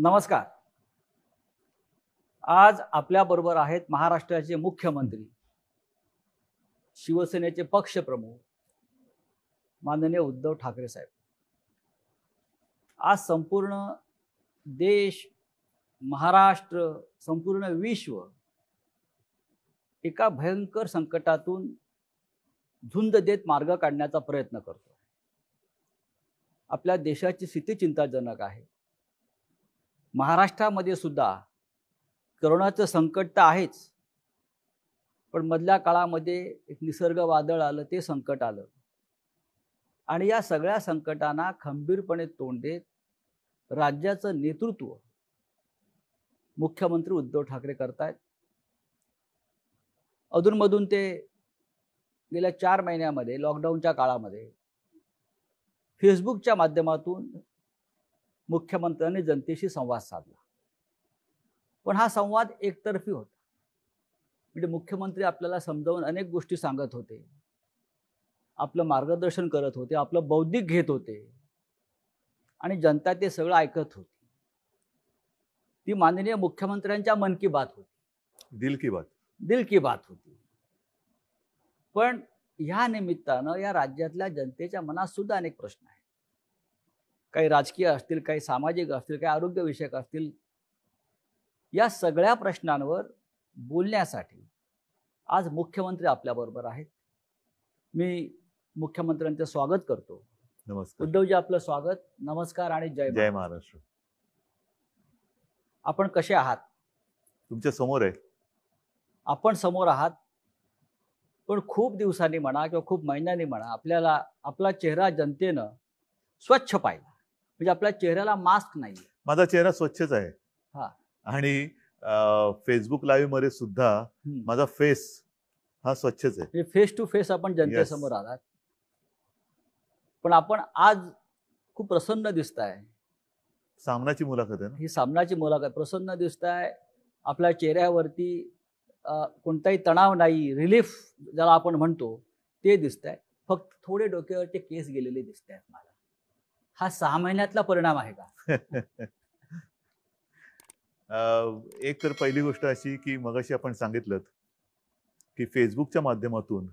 नमस्कार. आज आपल्या बरोबर आहेत महाराष्ट्राचे मुख्यमंत्री, शिवसेनेचे पक्षप्रमुख माननीय उद्धव ठाकरे साहेब. आज संपूर्ण देश, महाराष्ट्र, संपूर्ण विश्व एका भयंकर संकटातून झुंज देत मार्ग काढण्याचा प्रयत्न करतो. आपल्या देशाची स्थिती चिंताजनक आहे. महाराष्ट्रामध्ये सुद्धा कोरोनाचं संकट तर आहेच, पण मधल्या काळामध्ये एक निसर्ग वादळ आलं, ते संकट आलं आणि या सगळ्या संकटांना खंबीरपणे तोंड देत राज्याचं नेतृत्व मुख्यमंत्री उद्धव ठाकरे करतायत. अधूनमधून ते गेल्या 4 महिन्यामध्ये लॉकडाऊनच्या काळामध्ये फेसबुकच्या माध्यमातून मुख्यमंत्र्यांनी जनतेशी संवाद साधला. पण हा संवाद एकतर्फी होता. म्हणजे मुख्यमंत्री आपल्याला समजावून अनेक गोष्टी सांगत होते, आपलं मार्गदर्शन करत होते, आपलं बौद्धिक घेत होते आणि जनता ते सगळं ऐकत होती. ती माननीय मुख्यमंत्र्यांच्या मन की बात होती, दिल की बात होती. पण ह्या निमित्तानं या राज्यातल्या जनतेच्या मनात सुद्धा अनेक प्रश्न आहेत. काही राजकीय असतील, काही सामाजिक असतील, काही आरोग्यविषयक असतील. या सगळ्या प्रश्नांवर बोलण्यासाठी आज मुख्यमंत्री आपल्याबरोबर आहेत. मी मुख्यमंत्र्यांचं स्वागत करतो. नमस्कार उद्धवजी, आपलं स्वागत. नमस्कार आणि जय महाराष्ट्र. आपण कसे आहात? तुमच्या समोर आहे. आपण समोर आहात, पण खूप दिवसांनी म्हणा किंवा खूप महिन्यांनी म्हणा आपल्याला आपला चेहरा जनतेनं स्वच्छ पाहिला. म्हणजे आपल्या चेहऱ्याला मास्क नाही. माझा चेहरा स्वच्छच आहे. हा. आणि फेसबुक लाईव्ह मध्ये सुद्धा माझा फेस हा स्वच्छच आहे. फेस टू फेस आपण जनतेसमोर आलात. पण आपण आज खूप प्रसन्न दिसताय. सामनाची मुलाखत आहे ना ही? सामनाची मुलाखत. प्रसन्न दिसताय. आपल्या चेहऱ्यावरती कोणताही तणाव नाही, रिलीफ ज्याला आपण म्हणतो ते दिसतंय. फक्त थोडे डोक्यावरचे केस गेलेले दिसत आहेत मला. हा 6 महिन्यातला परिणाम आहे का? एक तर पहिली गोष्ट अशी की मगाशी आपण सांगितलं की फेसबुकच्या माध्यमातून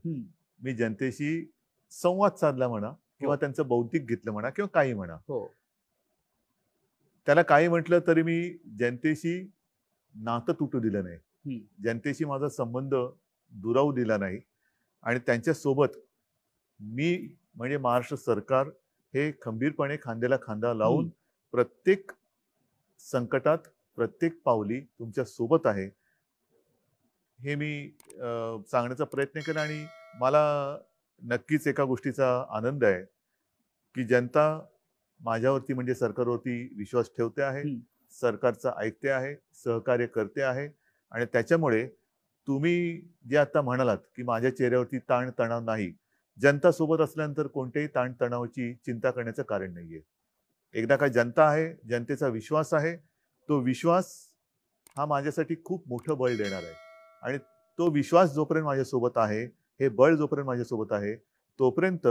मी जनतेशी संवाद साधला म्हणा किंवा त्यांचं बौद्धिक घेतलं म्हणा किंवा काही म्हणा. त्याला काही म्हटलं तरी मी जनतेशी नातं तुटू दिलं नाही, जनतेशी माझा संबंध दुरावू दिला नाही. आणि त्यांच्यासोबत मी म्हणजे महाराष्ट्र सरकार हे खंबीरपणे खांद्याला खांदा लावून प्रत्येक संकटात प्रत्येक पावली तुमच्या सोबत आहे हे मी सांगण्याचा प्रयत्न केला. आणि मला नक्कीच एका गोष्टीचा आनंद आहे की जनता माझ्यावरती म्हणजे सरकारवरती विश्वास ठेवते आहे, सरकारचं ऐकते आहे, सहकार्य करते आहे. आणि त्याच्यामुळे तुम्ही जे आता म्हणालात की माझ्या चेहऱ्यावरती ताण तणाव नाही, जनता सोबत असल्यानंतर कोणत्याही ताण तणावाची चिंता करण्याचं कारण नाहीये. एकदा का जनता आहे, जनतेचा विश्वास आहे, तो विश्वास हा माझ्यासाठी खूप मोठं बळ देणार आहे. आणि तो विश्वास जोपर्यंत माझ्यासोबत आहे, हे बळ जोपर्यंत माझ्यासोबत आहे, तोपर्यंत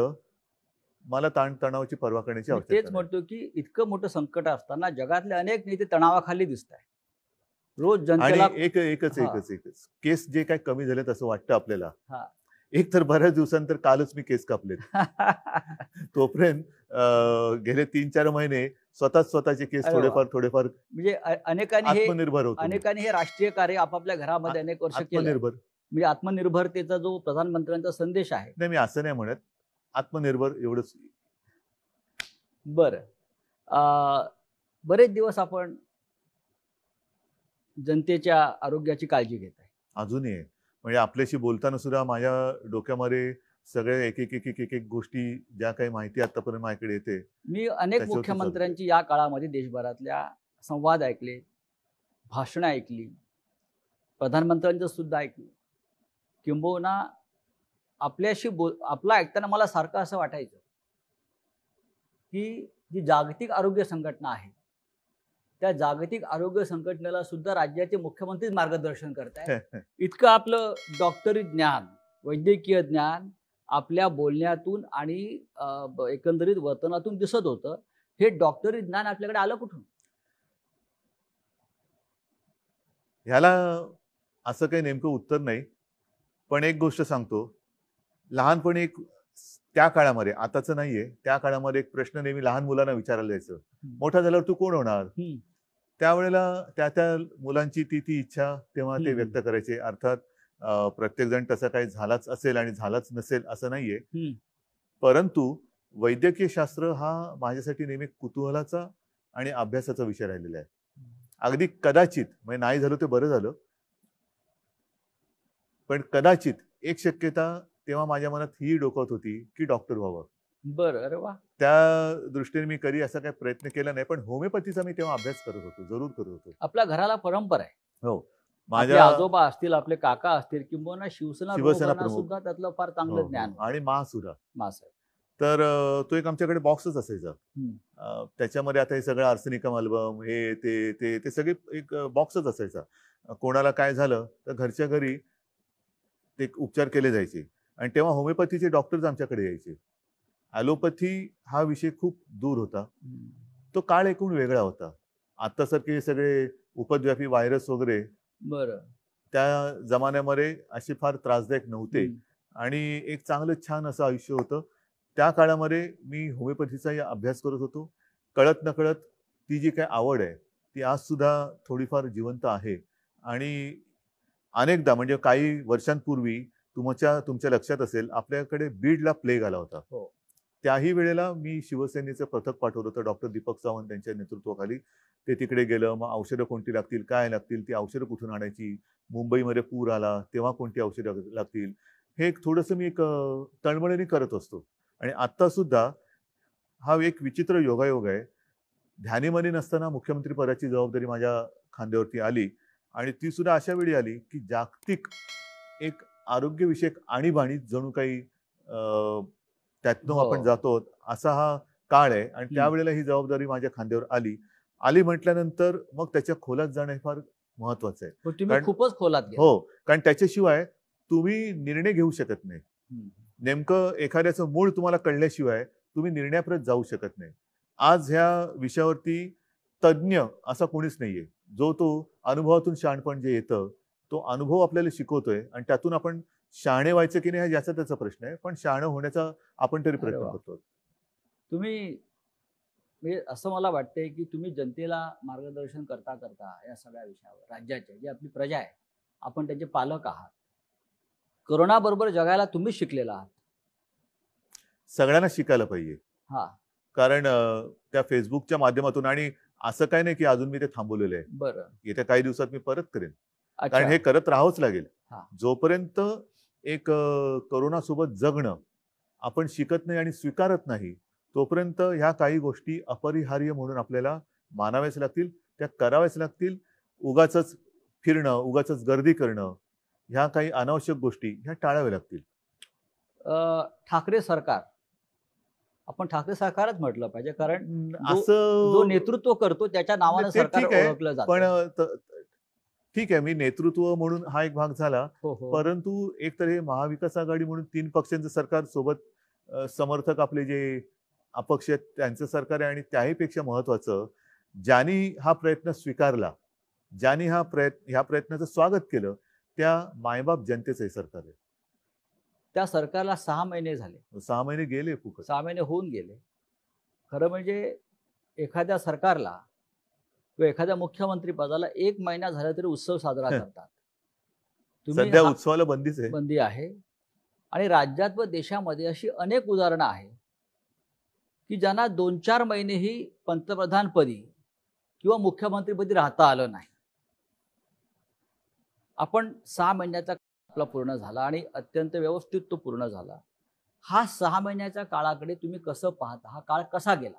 मला ताण तणावाची पर्वा करण्याची आवश्यकता नाही. तेच म्हणतो की इतकं मोठं संकट असताना जगातले अनेक नेते तणावाखाली दिसत आहेत. रोज जनतेला एकच केस जे काय कमी झालेत असं वाटतं आपल्याला. एक तर बऱ्याच दिवसांतर कालच मी केस कापलेत. तोपर्यंत गेले 3-4 महिने स्वतःचे केस थोडेफार म्हणजे अनेकांनी हे राष्ट्रीय कार्य आपापल्या घरामध्ये अनेक वर्ष केलं. म्हणजे आत्मनिर्भरतेचा जो प्रधानमंत्र्यांचा संदेश आहे. नाही, मी असं नाही म्हणत, आत्मनिर्भर एवढंच. बरं, बरेच दिवस आपण जनतेच्या आरोग्याची काळजी घेत आहे. अजूनही आहे. म्हणजे आपल्याशी बोलताना सुद्धा माझ्या डोक्यामध्ये सगळे एक गोष्टी ज्या काही माहिती आतापर्यंत माझ्याकडे येते. मी अनेक मुख्यमंत्र्यांची या काळामध्ये देशभरातल्या संवाद ऐकले, भाषणं ऐकली, प्रधानमंत्र्यांचं सुद्धा ऐकलं. किंबहुना आपल्याशी आपलं ऐकताना मला सारखं असं वाटायचं की जी जागतिक आरोग्य संघटना आहे, त्या जागतिक आरोग्य संघटनेला सुद्धा राज्याचे मुख्यमंत्रीच मार्गदर्शन करतायत. इतकं आपलं डॉक्टरी ज्ञान, वैद्यकीय ज्ञान आपल्या बोलण्यातून आणि एकंदरीत वर्तनातून दिसत होतं. हे डॉक्टरी ज्ञान आपल्याकडे आलं कुठून? ह्याला असं काही नेमकं उत्तर नाही, पण एक गोष्ट सांगतो. लहानपणी एक त्या काळामध्ये, आताचं नाहीये, त्या काळामध्ये एक प्रश्न नेहमी लहान मुलांना विचारला जायचं, मोठा झाल्यावर तू कोण होणार? त्यावेळेला त्या मुलांची ती इच्छा तेव्हा ते व्यक्त करायचे. अर्थात प्रत्येक जण तसं काही झालाच असेल आणि झालाच नसेल असं नाहीये, परंतु वैद्यकीय शास्त्र हा माझ्यासाठी नेहमी कुतूहलाचा आणि अभ्यासाचा विषय राहिलेला आहे. अगदी कदाचित, म्हणजे नाही झालं ते बरं झालं, पण कदाचित एक शक्यता तेव्हा माझ्या मनात ही डोकत होती की डॉक्टर व्हावं. बरं, अरे वा. त्या दृष्टीने मी कधी असा काही प्रयत्न केला नाही, पण होमिओपॅथीचा मी तेव्हा अभ्यास करत होतो, जरूर करत होतो. आपल्या घराला परंपरा आहे. हो, माझ्या आजोबा असतील, आपले काका असतील, किंवा शिवसेना शिवसेना सुद्धा त्यातलं फार चांगलं ज्ञान आणि सुद्धा मास आहे. तर तो एक आमच्याकडे बॉक्सच असायचा. त्याच्यामध्ये आता हे सगळं आर्सेनिकम अल्बम, हे ते सगळे एक बॉक्सच असायचा. कोणाला काय झालं तर घरच्या घरी ते उपचार केले जायचे. आणि तेव्हा होमिओपॅथीचे डॉक्टर्स आमच्याकडे यायचे. ॲलोपॅथी हा विषय खूप दूर होता. तो काळ एकूण वेगळा होता. आतासारखे सगळे उपद्व्यापी व्हायरस वगैरे बरं त्या जमान्यामध्ये असे फार त्रासदायक नव्हते आणि एक चांगलं छान असं आयुष्य होतं. त्या काळामध्ये मी होमिओपॅथीचाही अभ्यास करत होतो. कळत नकळत ती जी काही आवड आहे ती आज सुद्धा थोडीफार जिवंत आहे. आणि अनेकदा, म्हणजे काही वर्षांपूर्वी तुमच्या लक्षात असेल, आपल्याकडे बीडला प्लेग आला होता. त्याही वेळेला मी शिवसेनेचं पथक पाठवलं होतं, डॉक्टर दीपक सावंत यांच्या नेतृत्वाखाली. ते तिकडे गेलं. मग औषधं कोणती लागतील, काय लागतील, ती औषधं कुठून आणायची, मुंबईमध्ये पूर आला तेव्हा कोणती औषधं लागतील, हे एक थोडंसं मी एक तळमळीने करत असतो. आणि आत्ता सुद्धा हा एक विचित्र योगायोग आहे. ध्यानीमनी नसताना मुख्यमंत्री पदाची जबाबदारी माझ्या खांद्यावरती आली आणि ती सुद्धा अशा वेळी आली की जागतिक एक आरोग्यविषयक आणीबाणी जणू काही त्यातनं आपण जातो असा हा काळ आहे. आणि त्यावेळेला ही जबाबदारी माझ्या खांद्यावर आली म्हटल्यानंतर मग त्याच्या खोलात जाणं हे फार महत्वाचं आहे. तुम्ही खूपच खोलात गेला. हो, कारण त्याच्याशिवाय तुम्ही निर्णय घेऊ शकत नाही. नेमकं एखाद्याचं मूळ तुम्हाला कळल्याशिवाय तुम्ही निर्णयापर्यंत जाऊ शकत नाही. आज ह्या विषयावरती तज्ज्ञ असा कोणीच नाहीये. जो तो अनुभवातून शहाणपण जे येतं, तो अनुभव आपल्याला शिकवतोय आणि त्यातून आपण शहाणे व्हायचं की नाही हा ज्याचा त्याचा प्रश्न आहे, पण शहाणं होण्याचा आपण तरी प्रयत्न करतो. तुम्ही, म्हणजे असं मला वाटतंय की तुम्ही जनतेला मार्गदर्शन करता करता या सगळ्या विषयावर, राज्याच्या जी आपली प्रजा आहे, आपण त्याचे पालक आहात. कोरोना बरोबर जगायला तुम्ही शिकलेला आहात. सगळ्यांना शिकायला पाहिजे. कारण त्या फेसबुकच्या माध्यमातून, आणि असं काही नाही की अजून मी ते थांबवलेलं आहे. बरं, येत्या काही दिवसात मी परत करेन. कारण हे करत राहावंच लागेल. जोपर्यंत एक कोरोना सोबत जगणं आपण शिकत नाही आणि स्वीकारत नाही, तोपर्यंत ह्या काही गोष्टी अपरिहार्य म्हणून आपल्याला मानाव्याच लागतील, त्या कराव्याच लागतील. उगाचच फिरणं, उगाचच गर्दी करणं, ह्या काही अनावश्यक गोष्टी ह्या टाळाव्या लागतील. ठाकरे सरकार, आपण ठाकरे सरकारच म्हटलं पाहिजे, कारण असं जो नेतृत्व करतो त्याच्या नावाने सरकार ओळखलं जातं. पण ठीक आहे, मी नेतृत्व म्हणून हा एक भाग झाला, परंतु एक तर हे महाविकास आघाडी म्हणून 3 पक्षांचं सरकार सोबत समर्थक आपले जे अपक्ष आहेत त्यांचं सरकार आहे. आणि त्याहीपेक्षा महत्वाचं, ज्यांनी हा प्रयत्न स्वीकारला, ज्यांनी ह्या प्रयत्नाचं स्वागत केलं, त्या मायबाप जनतेचं हे सरकार आहे. त्या सरकारला 6 महिने झाले. 6 महिने गेले, 6 महिने होऊन गेले. खरं म्हणजे एखाद्या सरकारला किंवा एखाद्या मुख्यमंत्री पदाला 1 महिना झाला तरी उत्सव साजरा करतात. सध्या उत्सवाला बंदी आहे. आणि राज्यात व देशामध्ये अशी अनेक उदाहरणं आहेत की ज्यांना 2-4 महिनेही पंतप्रधानपदी किंवा मुख्यमंत्रीपदी राहता आलं नाही. आपण 6 महिन्याचा आपला पूर्ण झाला आणि अत्यंत व्यवस्थित तो पूर्ण झाला. हा 6 महिन्याच्या काळाकडे तुम्ही कसं पाहता? हा काळ कसा गेला?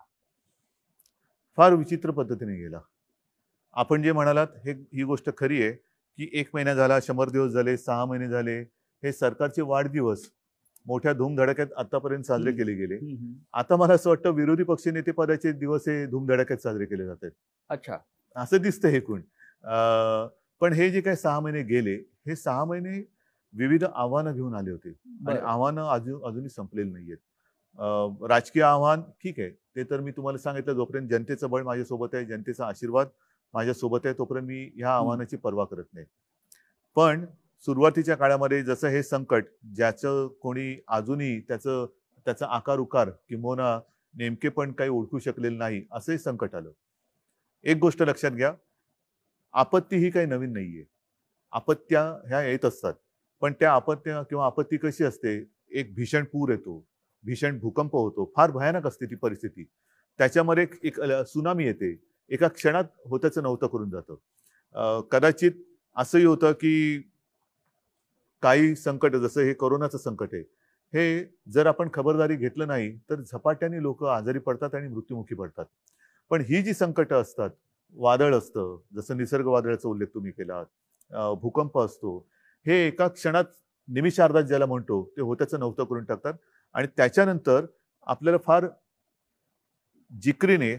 फार विचित्र पद्धतीने गेला. आपण जे म्हणालात ही गोष्ट खरी आहे की 1 महिना झाला, 100 दिवस झाले, 6 महिने झाले, हे सरकारचे वाढदिवस मोठ्या धूमधडाक्यात आतापर्यंत साजरे केले गेले. आता मला असं वाटतं विरोधी पक्षनेते पदाचे दिवस हे धूमधडाक्यात साजरे केले जात आहेत. अच्छा, असं दिसतं हे कोण. पण हे जे काही 6 महिने गेले, हे 6 महिने विविध आव्हानं घेऊन आले होते आणि आव्हानं अजूनही संपलेली नाहीयेत. राजकीय आव्हान ठीक आहे, ते तर मी तुम्हाला सांगितलं, जोपर्यंत जनतेचं बळ माझ्यासोबत आहे, जनतेचा आशीर्वाद माझ्यासोबत आहे तोपर्यंत मी ह्या आव्हानाची पर्वा करत नाही. पण सुरुवातीच्या काळामध्ये जसं हे संकट ज्याचं कोणी अजूनही त्याचा आकार उकार किंबहुना नेमकेपण काही ओळखू शकलेलं नाही असंही संकट आलं. एक गोष्ट लक्षात घ्या, आपत्ती ही काही नवीन नाहीये. आपत्त्या ह्या येत असतात, पण त्या आपत्त्या किंवा आपत्ती कशी असते, एक भीषण पूर येतो, भीषण भूकंप होतो, फार भयानक असते ती परिस्थिती. त्याच्यामध्ये एक सुनामी येते, एका क्षणात होत्याचं नव्हतं करून जातं. कदाचित असंही होतं की काही संकट जसं हे कोरोनाचं संकट आहे, हे जर आपण खबरदारी घेतलं नाही तर झपाट्याने लोक आजारी पडतात आणि मृत्युमुखी पडतात. पण ही जी संकट असतात, वादळ असतं, जसं निसर्ग वादळाचा उल्लेख तुम्ही केला, भूकंप असतो, हे एका क्षणात निमिषार्धात ज्याला म्हणतो ते होत्याचं नव्हतं करून टाकतात. आणि त्याच्यानंतर आपल्याला फार जिकरीने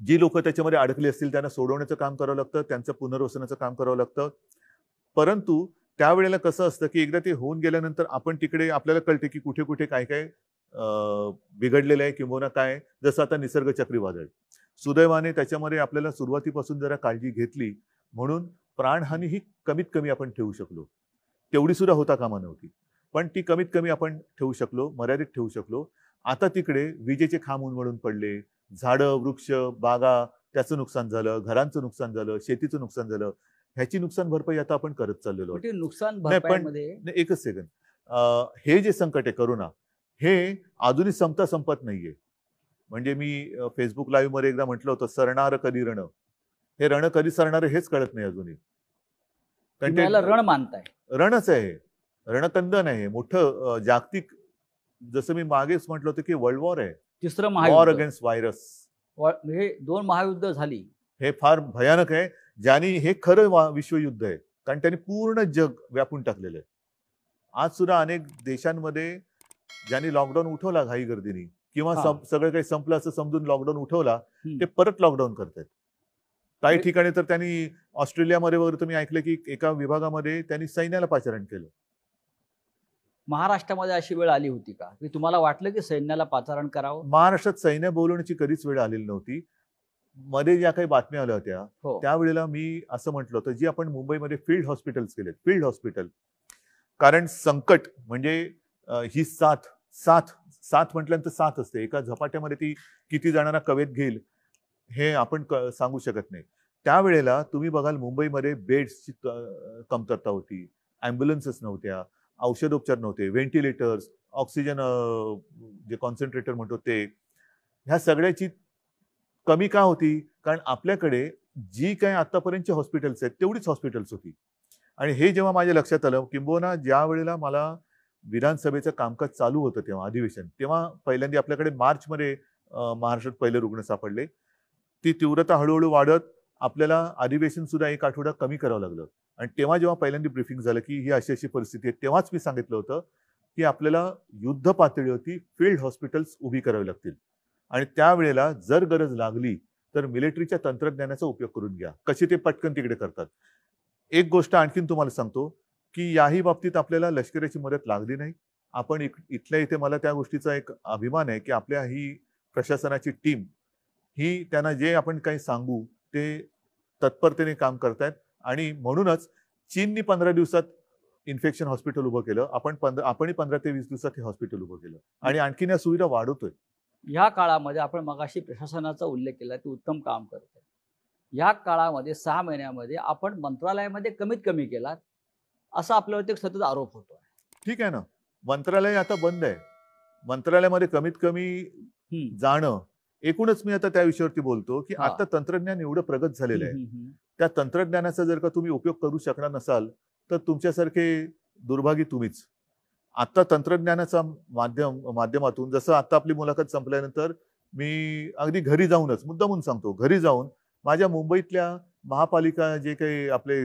जी लोक त्याच्यामध्ये अडकली असतील त्यांना सोडवण्याचं काम करावं लागतं, त्यांचं पुनर्वसनाचं काम करावं लागतं. परंतु त्यावेळेला कसं असतं की एकदा ते होऊन गेल्यानंतर आपण तिकडे आपल्याला कळते की कुठे कुठे काय काय बिघडलेलं आहे किंवा काय. जसं आता निसर्ग चक्रीवादळ, सुदैवाने त्याच्यामध्ये आपल्याला सुरुवातीपासून जरा काळजी घेतली म्हणून प्राणहानी ही कमीत कमी आपण ठेवू शकलो. तेवढी सुद्धा होता कामा नव्हती, पण ती कमीत कमी आपण ठेवू शकलो, मर्यादित ठेवू शकलो. आता तिकडे विजेचे खांब उन्मळून पडले, झाडं वृक्ष बागा त्याचं नुकसान झालं, घरांचं नुकसान झालं, शेतीचं नुकसान झालं. ह्याची नुकसान भरपाई आता आपण करत चाललेलो आहोत. नुकसान नाही पण भरपाईमध्ये एकच सेकंद, हे जे संकट आहे करोना, हे अजूनही संपत नाहीये. म्हणजे मी फेसबुक लाईव्ह मध्ये एकदा म्हटलं होतं, सरणार कधी रण. हे रण कधी सरणार हेच कळत नाही अजूनही. कारण ते रण मानताय, रणच आहे, रणकंदन आहे मोठं जागतिक. जसं मी मागेच म्हटलं होतं की वर्ल्ड वॉर आहे, तिसरं वॉर महायुद्ध, अगेन्स्ट व्हायरस. हे 2 महायुद्ध झाली. हे फार भयानक आहे, ज्याने हे खरं विश्वयुद्ध आहे, कारण त्यांनी पूर्ण जग व्यापून टाकलेलं आहे. आज सुद्धा अनेक देशांमध्ये ज्यांनी लॉकडाऊन उठवला घाई गर्दीने किंवा सगळं काही संपलं असं समजून लॉकडाऊन उठवला, ते परत लॉकडाऊन करतायत. काही ठिकाणी तर त्यांनी ऑस्ट्रेलियामध्ये वगैरे तुम्ही ऐकलं की एका विभागामध्ये त्यांनी सैन्याला पाचारण केलं. महाराष्ट्रामध्ये अशी वेळ आली होती का की तुम्हाला वाटलं की सैन्याला पाचारण करावं? महाराष्ट्रात सैन्य बोलवण्याची कधीच वेळ आलेली नव्हती. मध्ये ज्या काही बातम्या आल्या होत्या त्यावेळेला मी असं म्हटलं होतं, जी आपण मुंबईमध्ये फील्ड हॉस्पिटल्स केलेत, फील्ड हॉस्पिटल. कारण संकट म्हणजे ही साथ म्हटल्यानंतर साथ असते, एका झपाट्यामध्ये ती किती जणांना कवेत घेईल हे आपण सांगू शकत नाही. त्यावेळेला तुम्ही बघाल मुंबईमध्ये बेड्सची कमतरता होती, ॲम्ब्युलन्सेस नव्हत्या, औषधोपचार नव्हते, व्हेंटिलेटर्स, ऑक्सिजन जे कॉन्सन्ट्रेटर म्हणतो ते. ह्या सगळ्याची कमी का होती? कारण आपल्याकडे जी काही आतापर्यंतची हॉस्पिटल्स आहेत तेवढीच हॉस्पिटल्स होती. आणि हे जेव्हा माझ्या लक्षात आलं, किंबहुना ज्या वेळेला मला विधानसभेचं कामकाज चालू होतं तेव्हा अधिवेशन, तेव्हा पहिल्यांदा आपल्याकडे मार्चमध्ये महाराष्ट्रात पहिले रुग्ण सापडले. ती तीव्रता हळूहळू वाढत आपल्याला अधिवेशन सुद्धा 1 आठवडा कमी करावं लागलं. आणि तेव्हा जेव्हा पहिल्यांदा ब्रीफिंग झालं की ही अशी अशी परिस्थिती आहे, तेव्हाच मी सांगितलं होतं की आपल्याला युद्ध पातळीवरती फील्ड हॉस्पिटल्स उभी करावी लागतील. आणि त्यावेळेला जर गरज लागली तर मिलिटरीच्या तंत्रज्ञानाचा उपयोग करून घ्या. कसे ते पटकन तिकडे करतात. एक गोष्ट आणखीन तुम्हाला सांगतो की याही बाबतीत आपल्याला लष्कराची मदत लागली नाही. आपण इथल्या इथे मला त्या गोष्टीचा एक अभिमान आहे की आपल्या ही प्रशासनाची टीम ही त्यांना जे आपण काही सांगू ते तत्परतेने काम करतायत. आणि म्हणूनच चीननी 15 दिवसात इन्फेक्शन हॉस्पिटल उभं केलं, आपणही 15 ते 20 दिवसात हे हॉस्पिटल उभं केलं आणि आणखीन या सुविधा वाढवतोय. या काळामध्ये आपण मगाशी प्रशासनाचा उल्लेख केला, ते उत्तम काम करते. या काळामध्ये 6 महिन्यामध्ये आपण मंत्रालयामध्ये कमीत कमी केलात असा आपल्यावरती एक सतत आरोप होतो. ठीक आहे ना, मंत्रालय आता बंद आहे. मंत्रालयामध्ये कमीत कमी जाणं, एकूणच मी आता त्या विषयावरती बोलतो की आता तंत्रज्ञान एवढं प्रगत झालेलं आहे, त्या तंत्रज्ञानाचा जर का तुम्ही उपयोग करू शकणार नसाल तर तुमच्यासारखे दुर्भागी तुम्हीच. आता तंत्रज्ञानाचा माध्यमातून जसं आता आपली मुलाखत संपल्यानंतर मी अगदी घरी जाऊनच मुद्दामून सांगतो, घरी जाऊन माझ्या मुंबईतल्या महापालिका जे काही आपले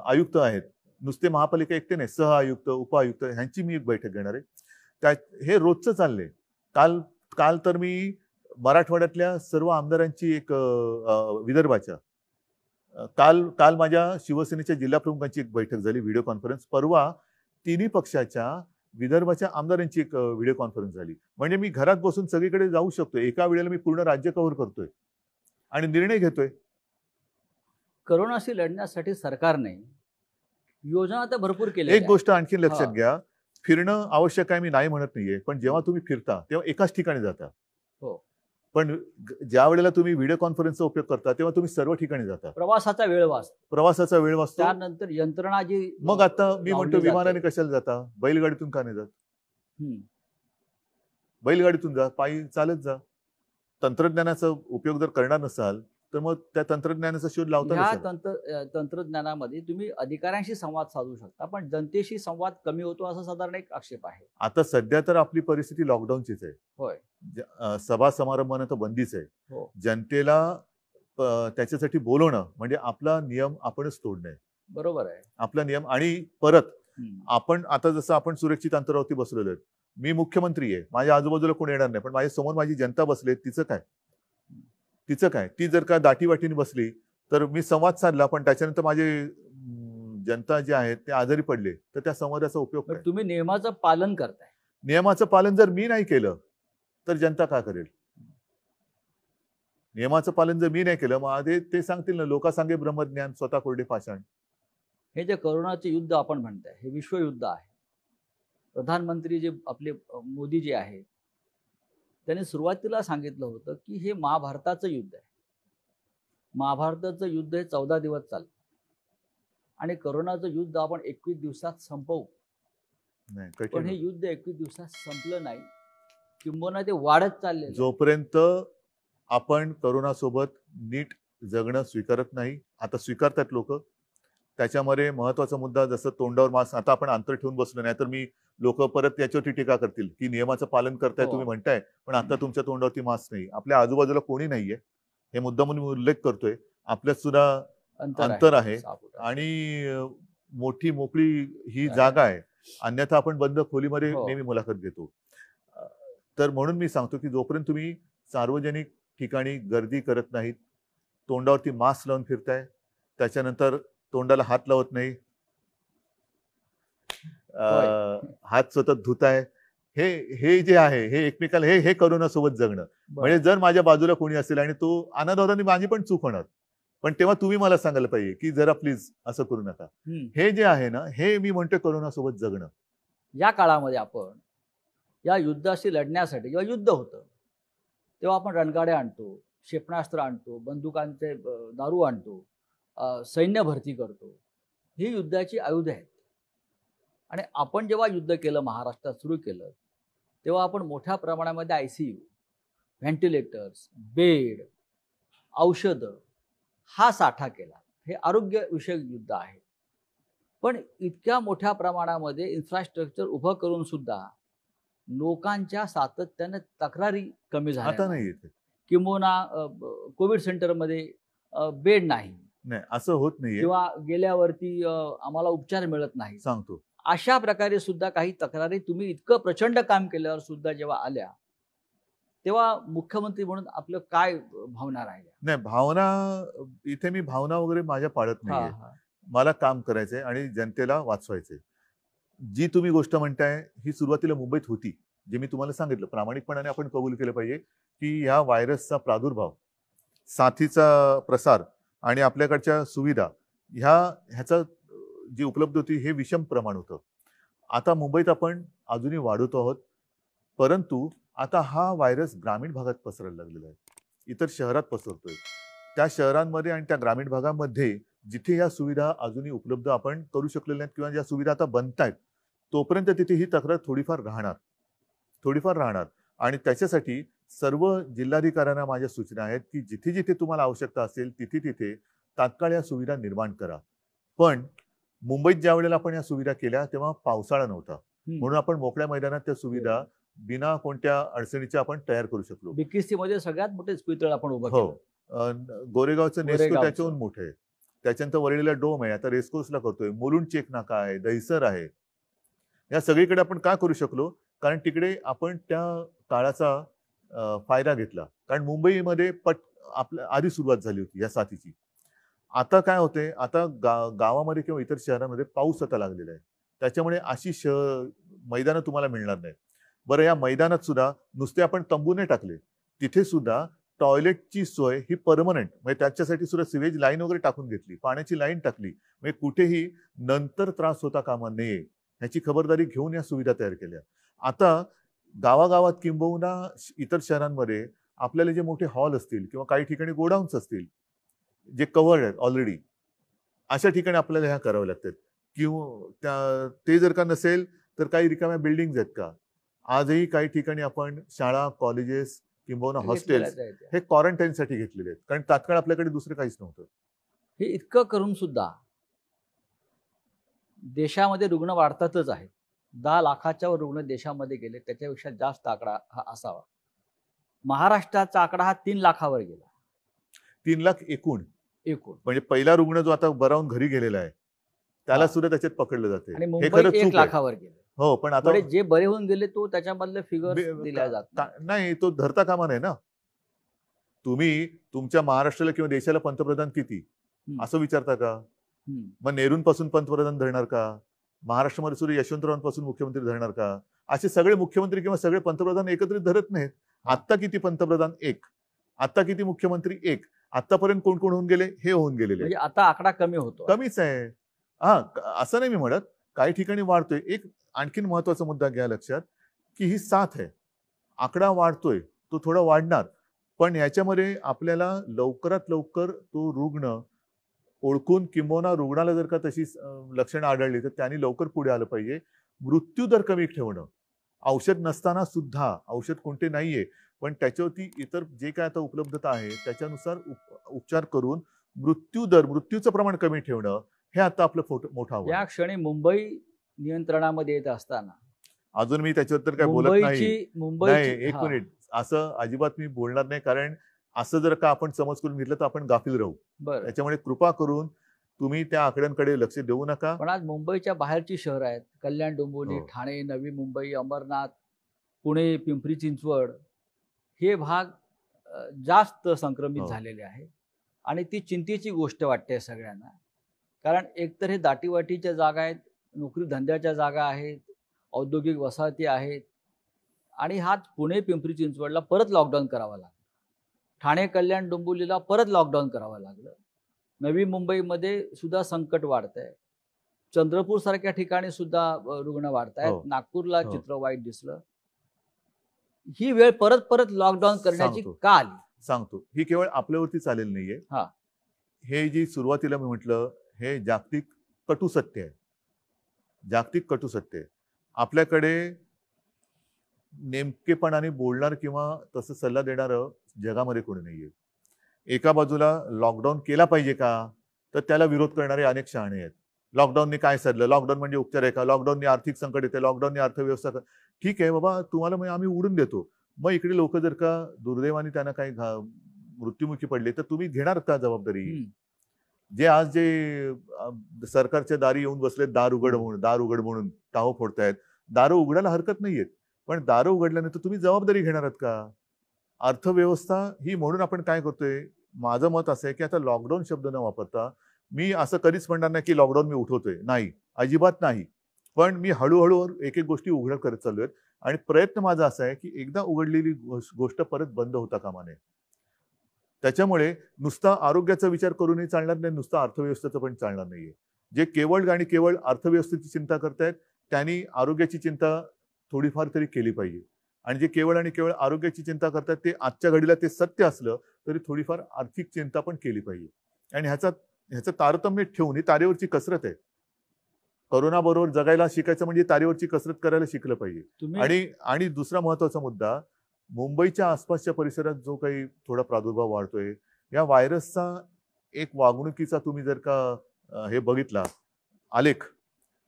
आयुक्त आहेत, नुसते महापालिका एकटे नाही, सह आयुक्त उपआयुक्त ह्यांची मी एक बैठक घेणार आहे. हे रोजचं चाललंय. काल तर मी मराठवाड्यातल्या सर्व आमदारांची एक विदर्भाच्या काल माझ्या शिवसेनेच्या जिल्हाप्रमुखांची एक बैठक झाली, व्हिडिओ कॉन्फरन्स. परवा तिन्ही पक्षाच्या विदर्भाच्या आमदारांची एक व्हिडिओ कॉन्फरन्स झाली. म्हणजे मी घरात बसून सगळीकडे जाऊ शकतोय, एका वेळेला मी पूर्ण राज्य कव्हर करतोय आणि निर्णय घेतोय. करोनाशी लढण्यासाठी सरकारने योजना तर भरपूर केल्या. एक गोष्ट आणखी लक्षात हा. घ्या, फिरणं आवश्यक आहे, मी नाही म्हणत नाहीये, पण जेव्हा तुम्ही फिरता तेव्हा एकाच ठिकाणी जाता. हो. पण ज्या वेळेला तुम्ही व्हिडिओ कॉन्फरन्सचा उपयोग करता तेव्हा तुम्ही सर्व ठिकाणी जाता. प्रवासाचा वेळ वाचतो, प्रवासाचा वेळ वाचतो. त्यानंतर यंत्रणा जी मग आता मी लावली म्हणतो जाते. विमानाने कशाला जाता, बैलगाडीतून का नाही जात? हम्म. बैलगाडीतून जा, पायी चालत जा. तंत्रज्ञानाचा उपयोग जर करणार नसाल तर मग त्या तंत्रज्ञानाचा शोध लावता ह्या नसाल. तंत्रज्ञानामध्ये तुम्ही अधिकाऱ्यांशी संवाद साधू शकता, पण जनतेशी संवाद कमी होतो असा साधारण एक आक्षेप आहे. आता सध्या तर आपली परिस्थिती लॉकडाऊनचीच आहे. होय. सभा समारंभानं तर बंदीच आहे. हो. जनतेला त्याच्यासाठी बोलवणं म्हणजे आपला नियम आपणच तोडणे. बरोबर आहे. आपला नियम. आणि परत हम्म. आपण आता जसं आपण सुरक्षित अंतरावरती बसलेलो आहेत, मी मुख्यमंत्री आहे, माझ्या आजूबाजूला कोणी येणार नाही, पण माझ्या समोर माझी जनता बसली, तिचं काय? तिचं काय? ती जर का दाटीवाटीने बसली तर मी संवाद साधला, पण त्याच्यानंतर माझे जनता जे आहेत ते आजारी पडले तर त्या संवादाचा उपयोग पण काय? तुम्ही नियमाचं पालन करताय. नियमाचं पालन जर मी नाही केलं तर जनता का करेल? नियमाचं पालन जर मी नाही केलं, मग ते सांगतील ना, लोका सांगे ब्रह्मज्ञान, स्वतः कोरडे पाषाण. हे जे करोनाचे युद्ध आपण म्हणताय हे विश्वयुद्ध आहे. प्रधानमंत्री जे आपले मोदी जे आहेत त्यांनी सुरुवातीला सांगितलं होतं की हे महाभारताचं युद्ध आहे. महाभारताचं युद्ध हे 14 दिवस चाललं आणि करोनाचं युद्ध आपण 21 दिवसात संपवू. नाही, पण कठीण हे होतं. युद्ध 21 दिवसात संपलं नाही, किंबहुना ते वाढत चालले. जोपर्यंत आपण करोनासोबत नीट जगणं स्वीकारत नाही, आता स्वीकारतात लोक. त्याच्यामध्ये महत्वाचा मुद्दा जसं तोंडावर मास्क, आता आपण अंतर ठेवून बसलो, नाही तर मी लोक परत याच्यावरती टीका करतील की नियमाचं पालन करताय हो. तुम्ही म्हणताय, पण आता तुमच्या तोंडावरती मास्क नाही. आपल्या आजूबाजूला कोणी नाहीये, हे मुद्दा म्हणून मी उल्लेख करतोय. आपल्यात सुद्धा अंतर आहे आणि मोठी मोकळी ही जागा आहे, अन्यथा आपण बंद खोलीमध्ये हो. नेहमी मुलाखत घेतो. तर म्हणून मी सांगतो की जोपर्यंत तुम्ही सार्वजनिक ठिकाणी गर्दी करत नाहीत, तोंडावरती मास्क लावून फिरताय, त्याच्यानंतर तोंडाला हात लावत नाही, हात सतत धुताय, हे जे आहे हे एकमेकाला हे करोनासोबत जगणं. म्हणजे जर माझ्या बाजूला कोणी असेल आणि तो आनंद होता, माझी पण चूक होणार, पण तेव्हा तुम्ही मला सांगायला पाहिजे की जरा प्लीज असं करू नका. हे जे आहे ना, हे मी म्हणतोय करोनासोबत जगणं. या काळामध्ये आपण या युद्धाशी लढण्यासाठी जेव्हा युद्ध होतं तेव्हा आपण रणगाड्या आणतो, क्षेपणास्त्र आणतो, बंदुकांचे दारू आणतो, सैन्य भरती करतो. ही युद्धाची आयुधं आहेत. आणि आपण जेव्हा युद्ध केलं, महाराष्ट्रात सुरू केलं, तेव्हा आपण मोठ्या प्रमाणामध्ये ICU, व्हेंटिलेटर्स, बेड, औषधं हा साठा केला. हे आरोग्यविषयक युद्ध आहे. पण इतक्या मोठ्या प्रमाणामध्ये इन्फ्रास्ट्रक्चर उभं करून सुद्धा लोकांच्या सातत्याने तक्रारी कमी झाल्या आता नाही येते, किंबहुना कोविड सेंटरमध्ये बेड नाही, असं होत नाहीये, किंवा गेल्यावरती आम्हाला उपचार मिळत नाही. सांगतो अशा प्रकारे सुद्धा काही तक्रारी तुम्ही इतकं प्रचंड काम केल्यावर सुद्धा जेव्हा आल्या, तेव्हा मुख्यमंत्री म्हणून आपलं काय भावना राहिल्या? नाही, भावना इथे मी भावना वगैरे माझ्या पाळत नाहीये. मला काम करायचंय आणि जनतेला वाचवायचंय. जी तुम्ही गोष्ट म्हणताय ही सुरुवातीला मुंबईत होती, जे मी तुम्हाला सांगितलं. प्रामाणिकपणाने आपण कबूल केलं पाहिजे की ह्या व्हायरसचा प्रादुर्भाव, साथीचा प्रसार आणि आपल्याकडच्या सुविधा ह्याचा जी उपलब्ध होती हे विषम प्रमाण होतं. आता मुंबईत आपण अजूनही वाढवतो आहोत, परंतु आता हा व्हायरस ग्रामीण भागात पसरायला लागलेला आहे, इतर शहरात पसरतोय. त्या शहरांमध्ये आणि त्या ग्रामीण भागामध्ये जिथे या सुविधा अजूनही उपलब्ध आपण करू शकलेल्या नाहीत किंवा ज्या सुविधा आता बनतायत, तोपर्यंत तिथे ही तक्रार थोडीफार राहणार. आणि त्याच्यासाठी सर्व जिल्हाधिकाऱ्यांना माझ्या सूचना आहेत की जिथे जिथे तुम्हाला आवश्यकता असेल तिथे तिथे तात्काळ या सुविधा निर्माण करा. पण मुंबईत ज्या वेळेला आपण या सुविधा केल्या तेव्हा पावसाळा नव्हता, म्हणून आपण मोकळ्या मैदानात त्या सुविधा बिना कोणत्या अडचणीच्या आपण तयार करू शकलो. BKC मध्ये सगळ्यात मोठे इस्पितळ आपण उभं केलं. गोरेगावचं नेस्को त्याच्याहून मोठं आहे. त्याच्यानंतर वरळीला डोम आहे, आता रेस्कोर्सला करतोय, मुलुंड चेक नाका आहे, दहिसर आहे. या सगळीकडे आपण का करू शकलो? कारण तिकडे आपण त्या काळाचा फायदा घेतला. कारण मुंबईमध्ये आपल्या आधी सुरुवात झाली होती या साथीची. आता काय होते, आता गावामध्ये किंवा इतर शहरांमध्ये पाऊस आता लागलेला आहे, त्याच्यामुळे अशी मैदानं तुम्हाला मिळणार नाही. बरं, या मैदानात सुद्धा नुसते आपण तंबू नाही टाकले, तिथे सुद्धा टॉयलेटची सोय ही परमनंट, म्हणजे त्याच्यासाठी सुद्धा सिवेज लाईन वगैरे टाकून घेतली, पाण्याची लाईन टाकली, म्हणजे कुठेही नंतर त्रास होता कामा नये ह्याची खबरदारी घेऊन या सुविधा तयार केल्या. आता गावागावात किंबहुना इतर शहरांमध्ये आपल्याला जे मोठे हॉल असतील किंवा काही ठिकाणी गोडाऊन्स असतील जे कव्हर्ड आहेत ऑलरेडी, अशा ठिकाणी आपल्याला ह्या कराव्या लागतात. किंवा ते जर का नसेल तर काही रिकाम्या बिल्डिंग आहेत का, आजही काही ठिकाणी आपण शाळा, कॉलेजेस किंबहुना हॉस्टेल्स हे क्वारंटाईनसाठी घेतलेले आहेत, कारण तात्काळ आपल्याकडे दुसरं काहीच नव्हतं. हे इतकं करून सुद्धा देशामध्ये रुग्ण वाढतातच आहेत. 10 लाखाच्या वर रुग्ण देशामध्ये गेले, त्याच्यापेक्षा जास्त आकडा हा असावा. महाराष्ट्राचा आकडा हा 3 लाखावर गेला. 3 लाख एकूण एकूण म्हणजे पहिला रुग्ण जो आता बरा होऊन घरी गेलेला आहे त्याला सुद्धा त्याच्यात पकडलं जाते. आणि हे मुंबई खरंच 1 चूक आहे. लाखावर गेले. हो, पण आता जे बरे होऊन गेले तो त्याच्यामधले फिगर दिल्या जात नाही, तो धरता कामा नये ना. तुम्ही तुमच्या महाराष्ट्राला किंवा देशाला पंतप्रधान किती असं विचारता का? मग नेहरूंपासून पंतप्रधान धरणार का? महाराष्ट्रामध्ये सुद्धा यशवंतरावांपासून मुख्यमंत्री धरणार का? असे सगळे मुख्यमंत्री किंवा सगळे पंतप्रधान एकत्रित धरत नाहीत. आत्ता किती पंतप्रधान? 1. आता किती मुख्यमंत्री? 1. आतापर्यंत कोण कोण होऊन गेले? हे होऊन गेलेले. म्हणजे आता आकडा कमी होतो. कमीच आहे. असं नाही मी म्हणत, काही ठिकाणी वाढतोय. एक आणखीन महत्वाचा मुद्दा घ्या लक्षात, की ही साथ आहे, आकडा वाढतोय, तो थोडा वाढणार, पण याच्यामध्ये आपल्याला लवकरात लवकर तो रुग्ण ओळखून किंबहुना रुग्णाला जर का तशी लक्षणं आढळली तर त्यांनी लवकर पुढे आलं पाहिजे. मृत्यूदर कमी ठेवणं, औषध नसताना सुद्धा, औषध कोणते नाहीये पण त्याच्यावरती इतर जे काय आता उपलब्धता आहे त्याच्यानुसार उपचार करून मृत्यूचं प्रमाण कमी ठेवणं, हे आता आपलं मोठं आव्हान. या क्षणी मुंबई नियंत्रणामध्ये येत असताना अजून मी त्याच्यावर तर काय बोलत नाही. एक मिनिट, असं अजिबात मी बोलणार नाही, कारण असं जर का आपण समज करून घेतलं तर आपण गाफील राहू. त्याच्यामुळे कृपा करून तुम्ही त्या आकड्यांकडे लक्ष देऊ नका. पण आज मुंबईच्या बाहेरची शहर आहेत, कल्याण, डोंबिवली, ठाणे, नवी मुंबई, अंबरनाथ, पुणे, पिंपरी चिंचवड, हे भाग जास्त संक्रमित झालेले आहे आणि ती चिंतेची गोष्ट वाटते सगळ्यांना. कारण एकतर हे दाटीवाटीच्या जागा आहेत, नोकरी धंद्याच्या जागा आहेत, औद्योगिक वसाहती आहेत आणि हाच पुणे, पिंपरी चिंचवडला परत लॉकडाऊन करावा लागला. ठाणे, कल्याण, डोंबिवलीला परत लॉकडाऊन करावं लागलं. नवी मुंबईमध्ये सुद्धा संकट वाढतंय. चंद्रपूर सारख्या ठिकाणी सुद्धा रुग्ण वाढत आहेत. नागपूरला चित्र वाईट दिसलं. ही वेळ परत परत लॉकडाऊन करण्याची का आली? सांगतो. ही केवळ आपल्यावरती चालेल नाहीये. हे जी सुरुवातीला मी म्हटलं, हे जागतिक कटुसत्य आहे. जागतिक कटुसत्य आहे. आपल्याकडे नेमकेपणाने बोलणार किंवा तसं सल्ला देणारं जगामध्ये कोणी नाहीये. एका बाजूला लॉकडाऊन केला पाहिजे का, तर त्याला विरोध करणारे अनेक शहाणे आहेत. लॉकडाऊनने काय सडलं? लॉकडाऊन म्हणजे उपचार आहे का? लॉकडाऊनने आर्थिक संकट येते, लॉकडाऊनने अर्थव्यवस्था. ठीक आहे बाबा, तुम्हाला मग आम्ही उडून देतो. मग इकडे लोक जर का दुर्दैवाने त्यांना काही मृत्युमुखी पडले तर तुम्ही घेणार का जबाबदारी? जे आज जे सरकारच्या दारी येऊन बसले, दार उघड म्हणून टाहो फोडतायत. दारं उघडायला हरकत नाहीयेत, पण दारं उघडल्यानंतर तुम्ही जबाबदारी घेणार आहात का? अर्थव्यवस्था ही, म्हणून आपण काय करतोय, माझं मत असं आहे की आता लॉकडाऊन शब्द न वापरता, मी असं कधीच म्हणणार नाही की लॉकडाऊन मी उठवतोय, नाही, अजिबात नाही. पण मी हळूहळू एक एक गोष्टी उघड करत चाललोय आणि प्रयत्न माझा असा आहे की एकदा उघडलेली गोष्ट परत बंद होता कामा नये. त्याच्यामुळे नुसता आरोग्याचा विचार करूनही चालणार नाही, नुसता अर्थव्यवस्थेचं पण चालणार नाहीये. जे केवळ आणि केवळ अर्थव्यवस्थेची चिंता करतायत त्यांनी आरोग्याची चिंता थोडीफार तरी केली पाहिजे. आणि जे केवळ आणि केवळ आरोग्याची चिंता करतात ते आजच्या घडीला ते सत्य असलं तरी थोडीफार आर्थिक चिंता पण केली पाहिजे. आणि ह्याचं तारतम्य ठेवून, ही तारेवरची कसरत आहे. करोना बरोबर जगायला शिकायचं म्हणजे तारेवरची कसरत करायला शिकलं पाहिजे. आणि दुसरा महत्वाचा मुद्दा, मुंबईच्या आसपासच्या परिसरात जो काही थोडा प्रादुर्भाव वाढतोय, या व्हायरसचा एक वागणुकीचा तुम्ही जर का हे बघितला आलेख,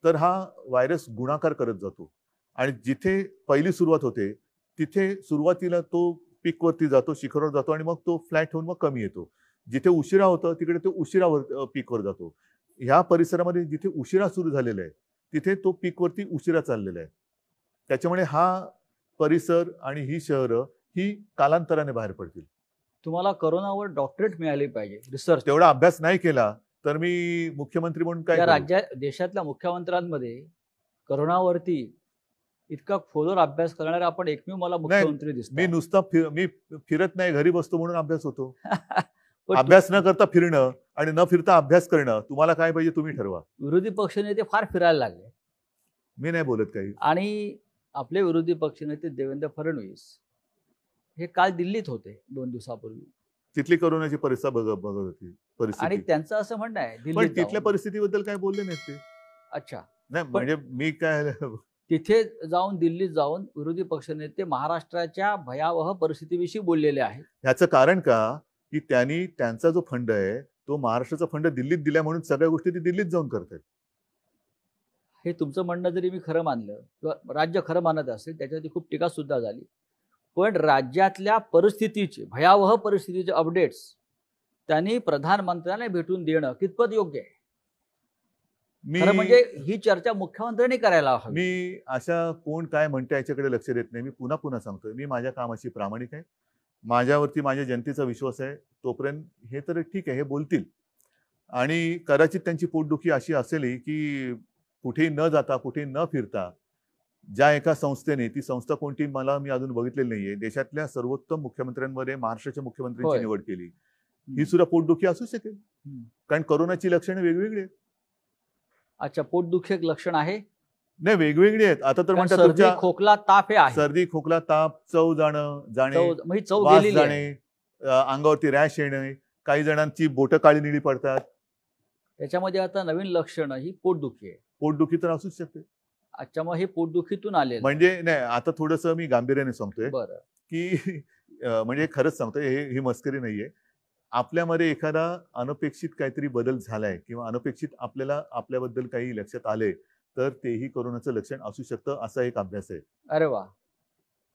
तर हा व्हायरस गुणाकार करत जातो. आणि जिथे पहिली सुरुवात होते तिथे सुरुवातीला तो पीकवरती जातो, शिखरावर जातो आणि मग तो फ्लॅट होऊन मग कमी येतो. जिथे उशिरा होतं तिकडे तो उशिरावर पीकवर जातो. ह्या परिसरामध्ये जिथे उशिरा सुरू झालेला आहे तिथे तो पीकवरती उशिरा चाललेला आहे. त्याच्यामुळे हा परिसर आणि ही शहरं ही कालांतराने बाहेर पडतील. तुम्हाला कोरोनावर डॉक्टरेट मिळाली पाहिजे, रिसर्च. तेवढा अभ्यास नाही केला तर मी मुख्यमंत्री म्हणून काय? देशातल्या मुख्यमंत्र्यांमध्ये कोरोनावरती इतका खोलवर अभ्यास करणारा आपण एकमेव मला मुख्यमंत्री दिसतो. मी नुसता मी फिरत नाही, घरी बसतो म्हणून अभ्यास होतो. पण अभ्यास न करता फिरणं आणि न फिरता अभ्यास करणं, तुम्हाला काय पाहिजे तुम्ही ठरवा. विरोधी पक्षनेते फार फिरायला लागले मी नाही बोलत काही. आणि आपले विरोधी पक्षनेते देवेंद्र फडणवीस हे काल दिल्लीत होते 2 दिवसापूर्वी. तिथली कोरोनाची परिस्थिती बघत होती आणि परिस्थिती. त्यांचं असं म्हणणं आहे पण दिल्लीत तिथल्या जाऊन. परिस्थितीबद्दल काय बोलले नाहीत ते. अच्छा, नाही म्हणजे मी काय तिथे जाऊन दिल्लीत जाऊन विरोधी पक्षनेते महाराष्ट्राच्या भयावह परिस्थितीविषयी बोललेले आहेत. ह्याचं कारण का की त्यांनी त्यांचा जो फंड आहे तो महाराष्ट्राचा फंड दिल्लीत दिला म्हणून सगळ्या गोष्टी ते दिल्लीत जाऊन करतात. हे तुमचं म्हणणं जरी मी खरं मानलं किंवा राज्य खरं मानत असेल, त्याच्यावरती खूप टीका सुद्धा झाली, पण राज्यातल्या परिस्थितीचे भयावह परिस्थितीचे अपडेट्स त्यांनी प्रधानमंत्र्यांना भेटून देणं कितपत योग्य आहे? खरं म्हणजे ही चर्चा मुख्यमंत्र्यांनी करायला हवी. मी अशा कोण काय म्हणते याच्याकडे लक्ष देत नाही. मी पुन्हा पुन्हा सांगतोय, मी माझ्या कामाशी प्रामाणिक आहे. माझ्यावरती माझ्या जनतेचा विश्वास आहे. तोपर्यंत हे तर ठीक आहे, हे बोलतील. आणि कदाचित त्यांची पोटदुखी अशी असेल की कुठेही न जाता, कुठेही न फिरता, ज्या एका संस्थेने, ती संस्था कोणती मी अजून बघितलेली नाहीये, देशातल्या सर्वोत्तम मुख्यमंत्र्यांमध्ये महाराष्ट्राच्या मुख्यमंत्र्यांची निवड केली. ही सुद्धा पोटदुखी असू शकेल, कारण कोरोनाची लक्षणं वेगवेगळी आहेत. अच्छा, पोटदुखी एक लक्षण आहे? नाही, वेगवेगळी आहेत. आता तर म्हणतात सर्दी, खोकला, ताप हे आहे. सर्दी, खोकला, ताप, चव जाणे, वास जाणे, अंगावरती रॅश येणे, काही जणांची बोटं काळी निळी पडतात. त्याच्यामध्ये आता नवीन लक्षण ही पोटदुखी आहे. पोटदुखी तर असूच शकते. अच्छा, मग हे पोटदुखीतून आले म्हणजे नाही, आता थोडंसं मी गांभीर्याने सांगतोय बरं की म्हणजे खरंच सांगतोय, ही मस्करी नाहीये. आपल्यामध्ये एखादा अनपेक्षित काहीतरी बदल झालाय किंवा अनपेक्षित आपल्याला आपल्याबद्दल काही लक्षात आले तर तेही कोरोनाचं लक्षण असू शकतं, असा एक अभ्यास आहे. अरे वा.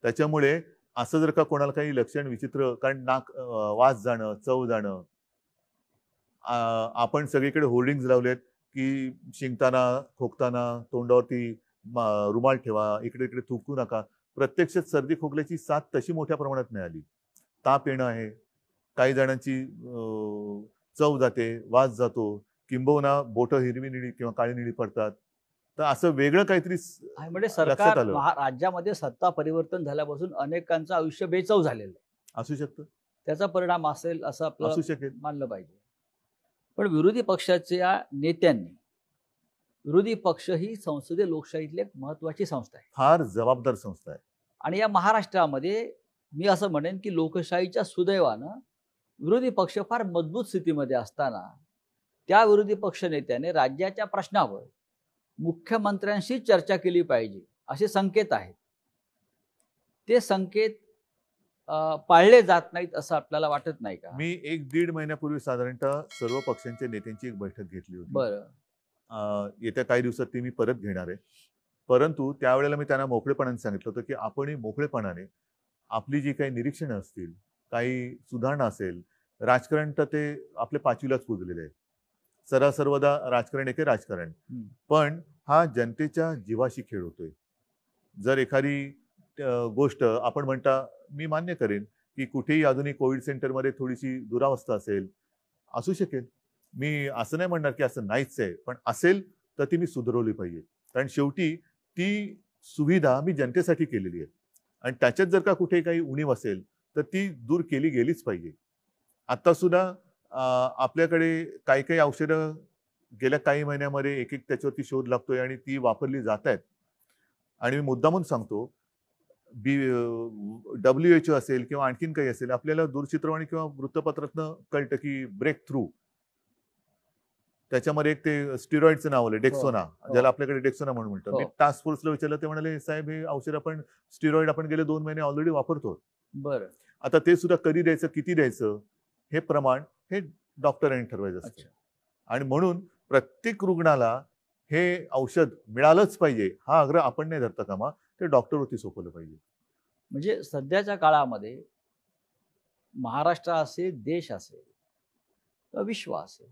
त्याच्यामुळे असं जर का कोणाला काही लक्षण विचित्र, कारण नाक वास जाणं, चव जाणं, आपण सगळीकडे होर्डिंग्स लावलेत की शिंकताना, खोकताना तोंडावरती रुमाल ठेवा, इकडे इकडे थुंकू नका. प्रत्यक्षात सर्दी खोकल्याची साथ तशी मोठ्या प्रमाणात नाही आली. ताप येणं आहे, काही जणांची चव जाते, वास जातो, किंबहुना बोटं हिरवी निळी किंवा काळी निळी पडतात. तर असं वेगळं काहीतरी म्हणजे सरकार राज्यामध्ये सत्ता परिवर्तन झाल्यापासून अनेकांचं आयुष्य बेचव झालेलं आहे. असू शकतं, त्याचा परिणाम असेल असं आपलं असू शकेल, मानलं पाहिजे. पण विरोधी पक्षाच्या नेत्यांनी, विरोधी पक्ष ही संसदीय लोकशाहीतली एक महत्वाची संस्था आहे, फार जबाबदार संस्था आहे. आणि या महाराष्ट्रामध्ये मी असं म्हणेन की लोकशाहीच्या सुदैवानं विरोधी पक्ष फार मजबूत स्थितीमध्ये असताना त्या विरोधी पक्ष नेत्याने राज्याच्या प्रश्नावर मुख्यमंत्र्यांशी चर्चा केली पाहिजे असे संकेत आहेत. ते संकेत पाळले जात नाहीत असं आपल्याला वाटत नाही का? मी 1-1.5 महिन्यापूर्वी साधारणतः सर्व पक्षांच्या नेत्यांची एक बैठक घेतली होती. बरं. येत्या काही दिवसात ती मी परत घेणार आहे. परंतु त्यावेळेला मी त्यांना मोकळेपणाने सांगितलं होतं की आपणही मोकळेपणाने आपली जी काही निरीक्षणं असतील, काही सुधारणा असेल, राजकारण तर ते आपल्या 5वीलाच पुजलेलं आहे. सर्वदा राजकारण एके राजकारण, पण हा जनतेच्या जीवाशी खेळ होतोय. जर एखादी गोष्ट आपण म्हणता, मी मान्य करेन की कुठेही अजूनही कोविड सेंटरमध्ये थोडीशी दुरावस्था असेल, असू शकेल. मी असं नाही म्हणणार की असं नाहीच आहे, पण असेल तर ती मी सुधारवली पाहिजे. कारण शेवटी ती सुविधा मी जनतेसाठी केलेली आहे आणि त्याच्यात जर का कुठे काही उणीव असेल तर ती दूर केली गेलीच पाहिजे. आता सुद्धा आपल्याकडे काही काही औषधं गेल्या काही महिन्यामध्ये एक त्याच्यावरती शोध लागतोय आणि ती वापरली जात आहेत. आणि मी मुद्दामून सांगतो, WHO असेल किंवा आणखीन काही असेल, आपल्याला दूरचित्रवाणी किंवा वृत्तपत्रातनं कळतं की ब्रेक थ्रू, त्याच्यामध्ये एक ते स्टिरॉइडचं नाव आलं, डेक्सोना, ज्याला आपल्याकडे डेक्सोना म्हणून म्हणतो. मी टास्क फोर्सला विचारलं, ते म्हणाले साहेब हे औषध आपण स्टिरॉइड आपण गेले 2 महिने ऑलरेडी वापरतो. बरं. आता ते सुद्धा कधी द्यायचं, किती द्यायचं, हे प्रमाण हे डॉक्टरांनी ठरवायचं असतं. आणि म्हणून प्रत्येक रुग्णाला हे औषध मिळालंच पाहिजे हा आग्रह आपण नाही धरता कामा, ते डॉक्टरवरती सोपवलं पाहिजे. म्हणजे सध्याच्या काळामध्ये महाराष्ट्र असेल, देश असेल किंवा विश्व असेल,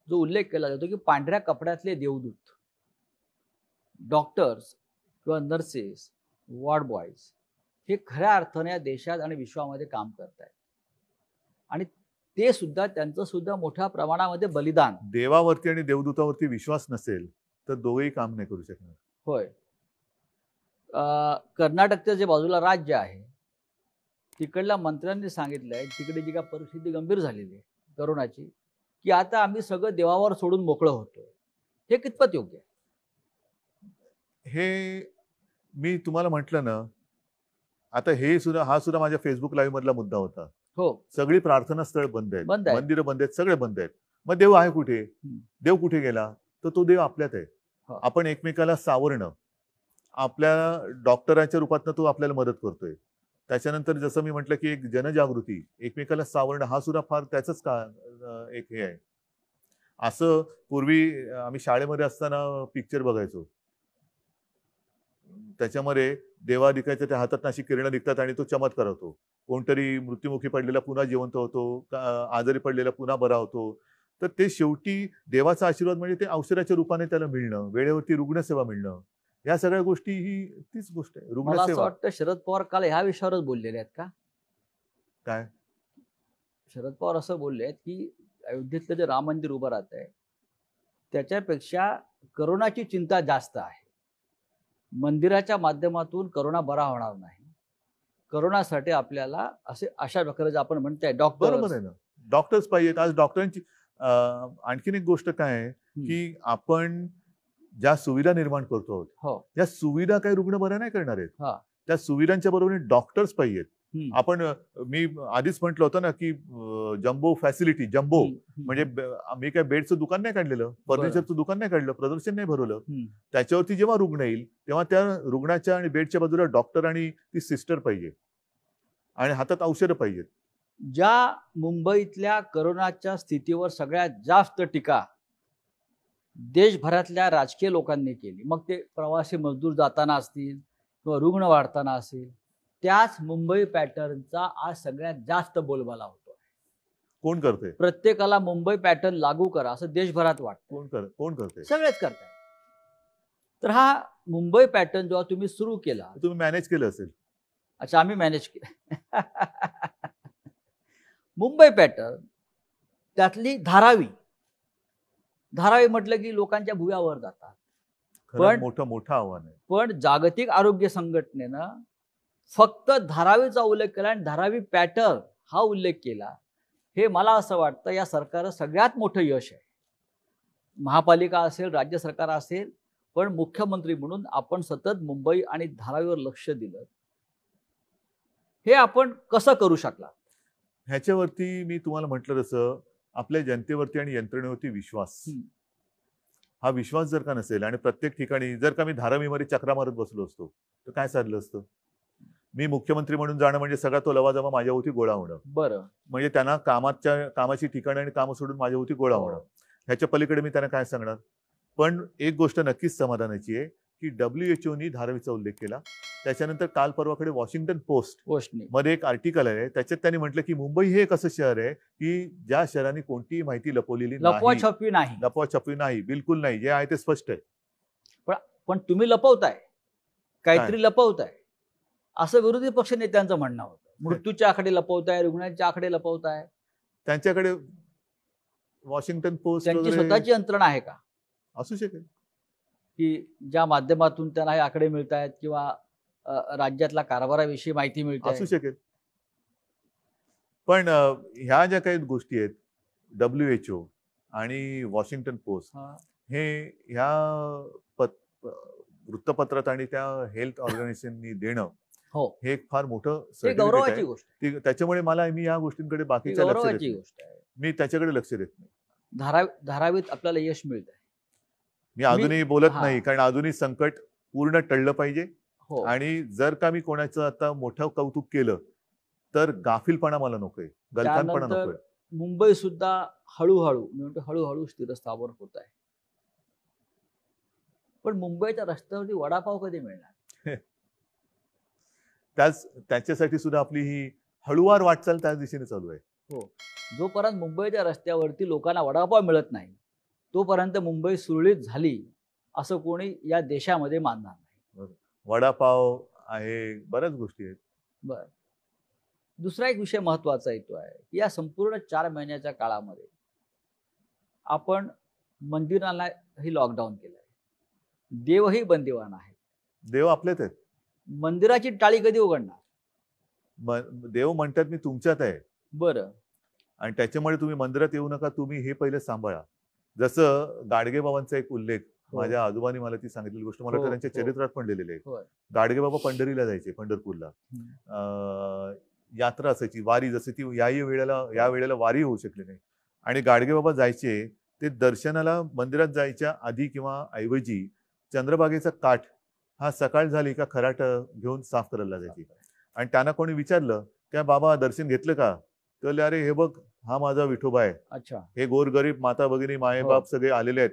जो उल्लेख केला जातो की पांढऱ्या कपड्यातले देवदूत डॉक्टर्स किंवा नर्सेस, वॉर्ड बॉयज हे खऱ्या अर्थाने या देशात आणि विश्वामध्ये काम करत आहेत. आणि ते सुद्धा, त्यांचं सुद्धा मोठ्या प्रमाणामध्ये बलिदान. देवावरती आणि देवदूतावरती विश्वास नसेल तर दोघेही काम नाही करू शकणार. होय. कर्नाटकचं जे बाजूला राज्य आहे तिकडल्या मंत्र्यांनी सांगितलंय, तिकडे जी काय परिस्थिती गंभीर झालेली आहे करोनाची, की आता आम्ही सगळं देवावर सोडून मोकळं होतोय. हे कितपत योग्य आहे? हे मी तुम्हाला म्हटलं ना, आता हा सुद्धा माझ्या फेसबुक लाईव्ह मधला मुद्दा होता. हो, सगळी प्रार्थना स्थळ बंद आहेत, बंद आहेत. मंदिरं बंद आहेत, सगळे बंद आहेत. मग देव आहे कुठे? देव कुठे गेला? तर तो देव आपल्यात आहे. हो. आपण एकमेकाला सावरणं, आपल्या डॉक्टरांच्या रूपातनं तो आपल्याला मदत करतोय. त्याच्यानंतर जसं मी म्हटलं की एक जनजागृती, एकमेकाला सावरणं, हा सुद्धा फार त्याचंच एक हे आहे. असं पूर्वी आम्ही शाळेमध्ये असताना पिक्चर बघायचो. त्याच्यामध्ये देवा दिखायचं, त्या हातात अशी किरणं निघतात आणि तो चमत्कार होतो. कोणतरी मृत्युमुखी पडलेला पुन्हा जिवंत होतो, आजारी पडलेला पुन्हा बरा होतो. तर ते शेवटी देवाचा आशीर्वाद म्हणजे ते औषधाच्या रूपाने त्याला मिळणं, वेळेवरती रुग्णसेवा मिळणं, या सगळ्या गोष्टी ही तीच गोष्ट आहे. मला असं रुग्णसेवा. वाटतं शरद पवार काल ह्या विषयावरच बोललेले आहेत का? काय? शरद पवार असं बोलले आहेत की अयोध्येतलं जे राम मंदिर उभं राहत आहे त्याच्यापेक्षा करोनाची चिंता जास्त आहे. मंदिराच्या माध्यमातून करोना बरा होणार नाही. करोनासाठी आपल्याला अशा प्रकारे आपण म्हणताय बरोबर डॉक्टर आहे ना. डॉक्टर्स पाहिजेत. आज डॉक्टरांची आणखीन एक गोष्ट काय आहे की आपण ज्या सुविधा निर्माण करतो आहोत, हो, त्या सुविधा काही रुग्ण बऱ्या नाही करणार आहेत. हा. त्या सुविधांच्या बरोबरीने डॉक्टर्स पाहिजेत. आपण मी आधीच म्हटलं होतं ना की जम्बो फॅसिलिटी, जम्बो म्हणजे मी काय बेडचं दुकान नाही काढलेलं, फर्निचरचं दुकान नाही काढलं, प्रदर्शन नाही भरवलं. त्याच्यावरती जेव्हा रुग्ण येईल तेव्हा त्या रुग्णाच्या आणि बेडच्या बाजूला डॉक्टर आणि ती सिस्टर पाहिजे आणि हातात औषधं पाहिजेत. ज्या मुंबईतल्या करोनाच्या स्थितीवर सगळ्यात जास्त टीका देशभरातल्या राजकीय लोकांनी केली, मग ते प्रवासी मजदूर जाताना असतील किंवा रुग्ण वाढताना असेल, त्याच मुंबई पॅटर्नचा आज सगळ्यात जास्त बोलबाला होतो. कोण करते? प्रत्येकाला मुंबई पॅटर्न लागू करा असं देशभरात वाटतं. कोण करते? सगळेच करताय. तर हा मुंबई पॅटर्न जेव्हा तुम्ही सुरू केला, तुम्ही मॅनेज केलं असेल. अच्छा, आम्ही मॅनेज केलं. मुंबई पॅटर्न त्यातली धारावी म्हटलं की लोकांच्या भुव्यावर जातात. पण मोठं आव्हान आहे. पण जागतिक आरोग्य संघटनेनं फक्त धारावीचा उल्लेख केला आणि धारावी पॅटर्न हा उल्लेख केला. हे मला असं वाटतं या सरकारचं सगळ्यात मोठं यश आहे. महापालिका असेल, राज्य सरकार असेल, पण मुख्यमंत्री म्हणून आपण सतत मुंबई आणि धारावीवर लक्ष दिलं. हे आपण कसं करू शकला? ह्याच्यावरती मी तुम्हाला म्हटलं तसं आपल्या जनतेवरती आणि यंत्रणेवरती विश्वास. हा विश्वास जर का नसेल आणि प्रत्येक ठिकाणी जर का मी धारावीमध्ये चक्रा मारत बसलो असतो तर काय साधलं असतं? मी मुख्यमंत्री म्हणून जाणं म्हणजे सगळा तो लवाजमा माझ्याभोवती गोळा होणं. बरं, म्हणजे त्यांना कामाची ठिकाणं आणि कामं सोडून माझ्याभोवती गोळा होणं. ह्याच्या पलीकडे मी त्यांना काय सांगणार? पण एक गोष्ट नक्कीच समाधानाची आहे की WHOनी धारावीचा उल्लेख केला. त्याच्यानंतर काल परवाकडे वॉशिंग्टन पोस्ट मध्ये एक आर्टिकल आहे, त्याच्यात त्यांनी म्हटलं की मुंबई हे एक असं शहर आहे की ज्या शहराने कोणतीही माहिती लपवलेली नाही, लपवाछपवी नाही, बिलकुल नाही, जे आहे ते स्पष्ट आहे. पण तुम्ही लपवताय, काहीतरी लपवताय असं विरोधी पक्ष नेत्यांचं म्हणणं होतं. मृत्यूच्या आकडे लपवताय, रुग्णांच्या आकडे लपवताय. त्यांच्याकडे वॉशिंग्टन पोस्ट त्यांची स्वतःची यंत्रणा आहे का? असू शकेल की ज्या माध्यमातून त्यांना हे आकडे मिळत आहेत किंवा राज्यातल्या कारभाराविषयी माहिती मिळते. असू शकेल. पण ह्या ज्या काही गोष्टी आहेत, WHO आणि वॉशिंग्टन पोस्ट हे ह्या वृत्तपत्रात आणि त्या हेल्थ ऑर्गनायझेशननी देणं हे एक फार मोठं गौरवाची गोष्ट आहे. त्याच्यामुळे मी या गोष्टींकडे बाकीच्या गौरवाची गोष्ट आहे. मी त्याच्याकडे लक्ष देत नाही. धारावीत आपल्याला यश मिळत आहे. मी अजूनही बोलत नाही, कारण अजूनही संकट पूर्ण टळलं पाहिजे. आणि जर का मी कोणाचं आता मोठं कौतुक केलं तर गाफीलपणा मला नकोय, गलथानपणा नकोय. मुंबई सुद्धा हळूहळू स्थिरस्थावर होत आहे. पण मुंबईच्या रस्त्यावरती वडापाव कधी मिळणार? त्याच्यासाठी सुद्धा आपली ही हळूवार वाटचाल त्याच दिशेने चालू आहे. हो, जोपर्यंत मुंबईच्या रस्त्यावरती लोकांना वडापाव मिळत नाही तोपर्यंत मुंबई सुरळीत झाली असं कोणी या देशामध्ये मानणार नाही. वडापाव आहे, बऱ्याच गोष्टी आहेत. बर, दुसरा एक विषय महत्वाचा येतो आहे की या संपूर्ण 4 महिन्याच्या काळामध्ये आपण मंदिरांनाही लॉकडाऊन केलंय, देवही बंदिवान आहेत. देव आपलेच आहेत. मंदिराची टाळी कधी उघडणार? देव म्हणतात मी तुमच्यात आहे. बरं. आणि त्याच्यामुळे तुम्ही मंदिरात येऊ नका, तुम्ही हे पहिले सांभाळा. जसं गाडगेबाबांचा एक उल्लेख, माझ्या आजोबांनी मला ती सांगितलेली गोष्ट, मला वाटतं त्यांच्या चरित्रात पण लिहिलेली आहे. गाडगेबाबा पंढरीला जायचे, पंढरपूरला यात्रा असायची, वारी, जसं ती या वेळेला वारी होऊ शकली नाही. आणि गाडगेबाबा जायचे ते दर्शनाला मंदिरात जायच्या आधी किंवा ऐवजी चंद्रभागेचा काठ हा सकाळ झाली का खराट घेऊन साफ करायला जायची. आणि त्यांना कोणी विचारलं त्या बाबा दर्शन घेतलं का, तर अरे हे बघ हा माझा विठोबा आहे. अच्छा. हे गोरगरीब माता भगिनी मायेबाप सगळे आलेले आहेत,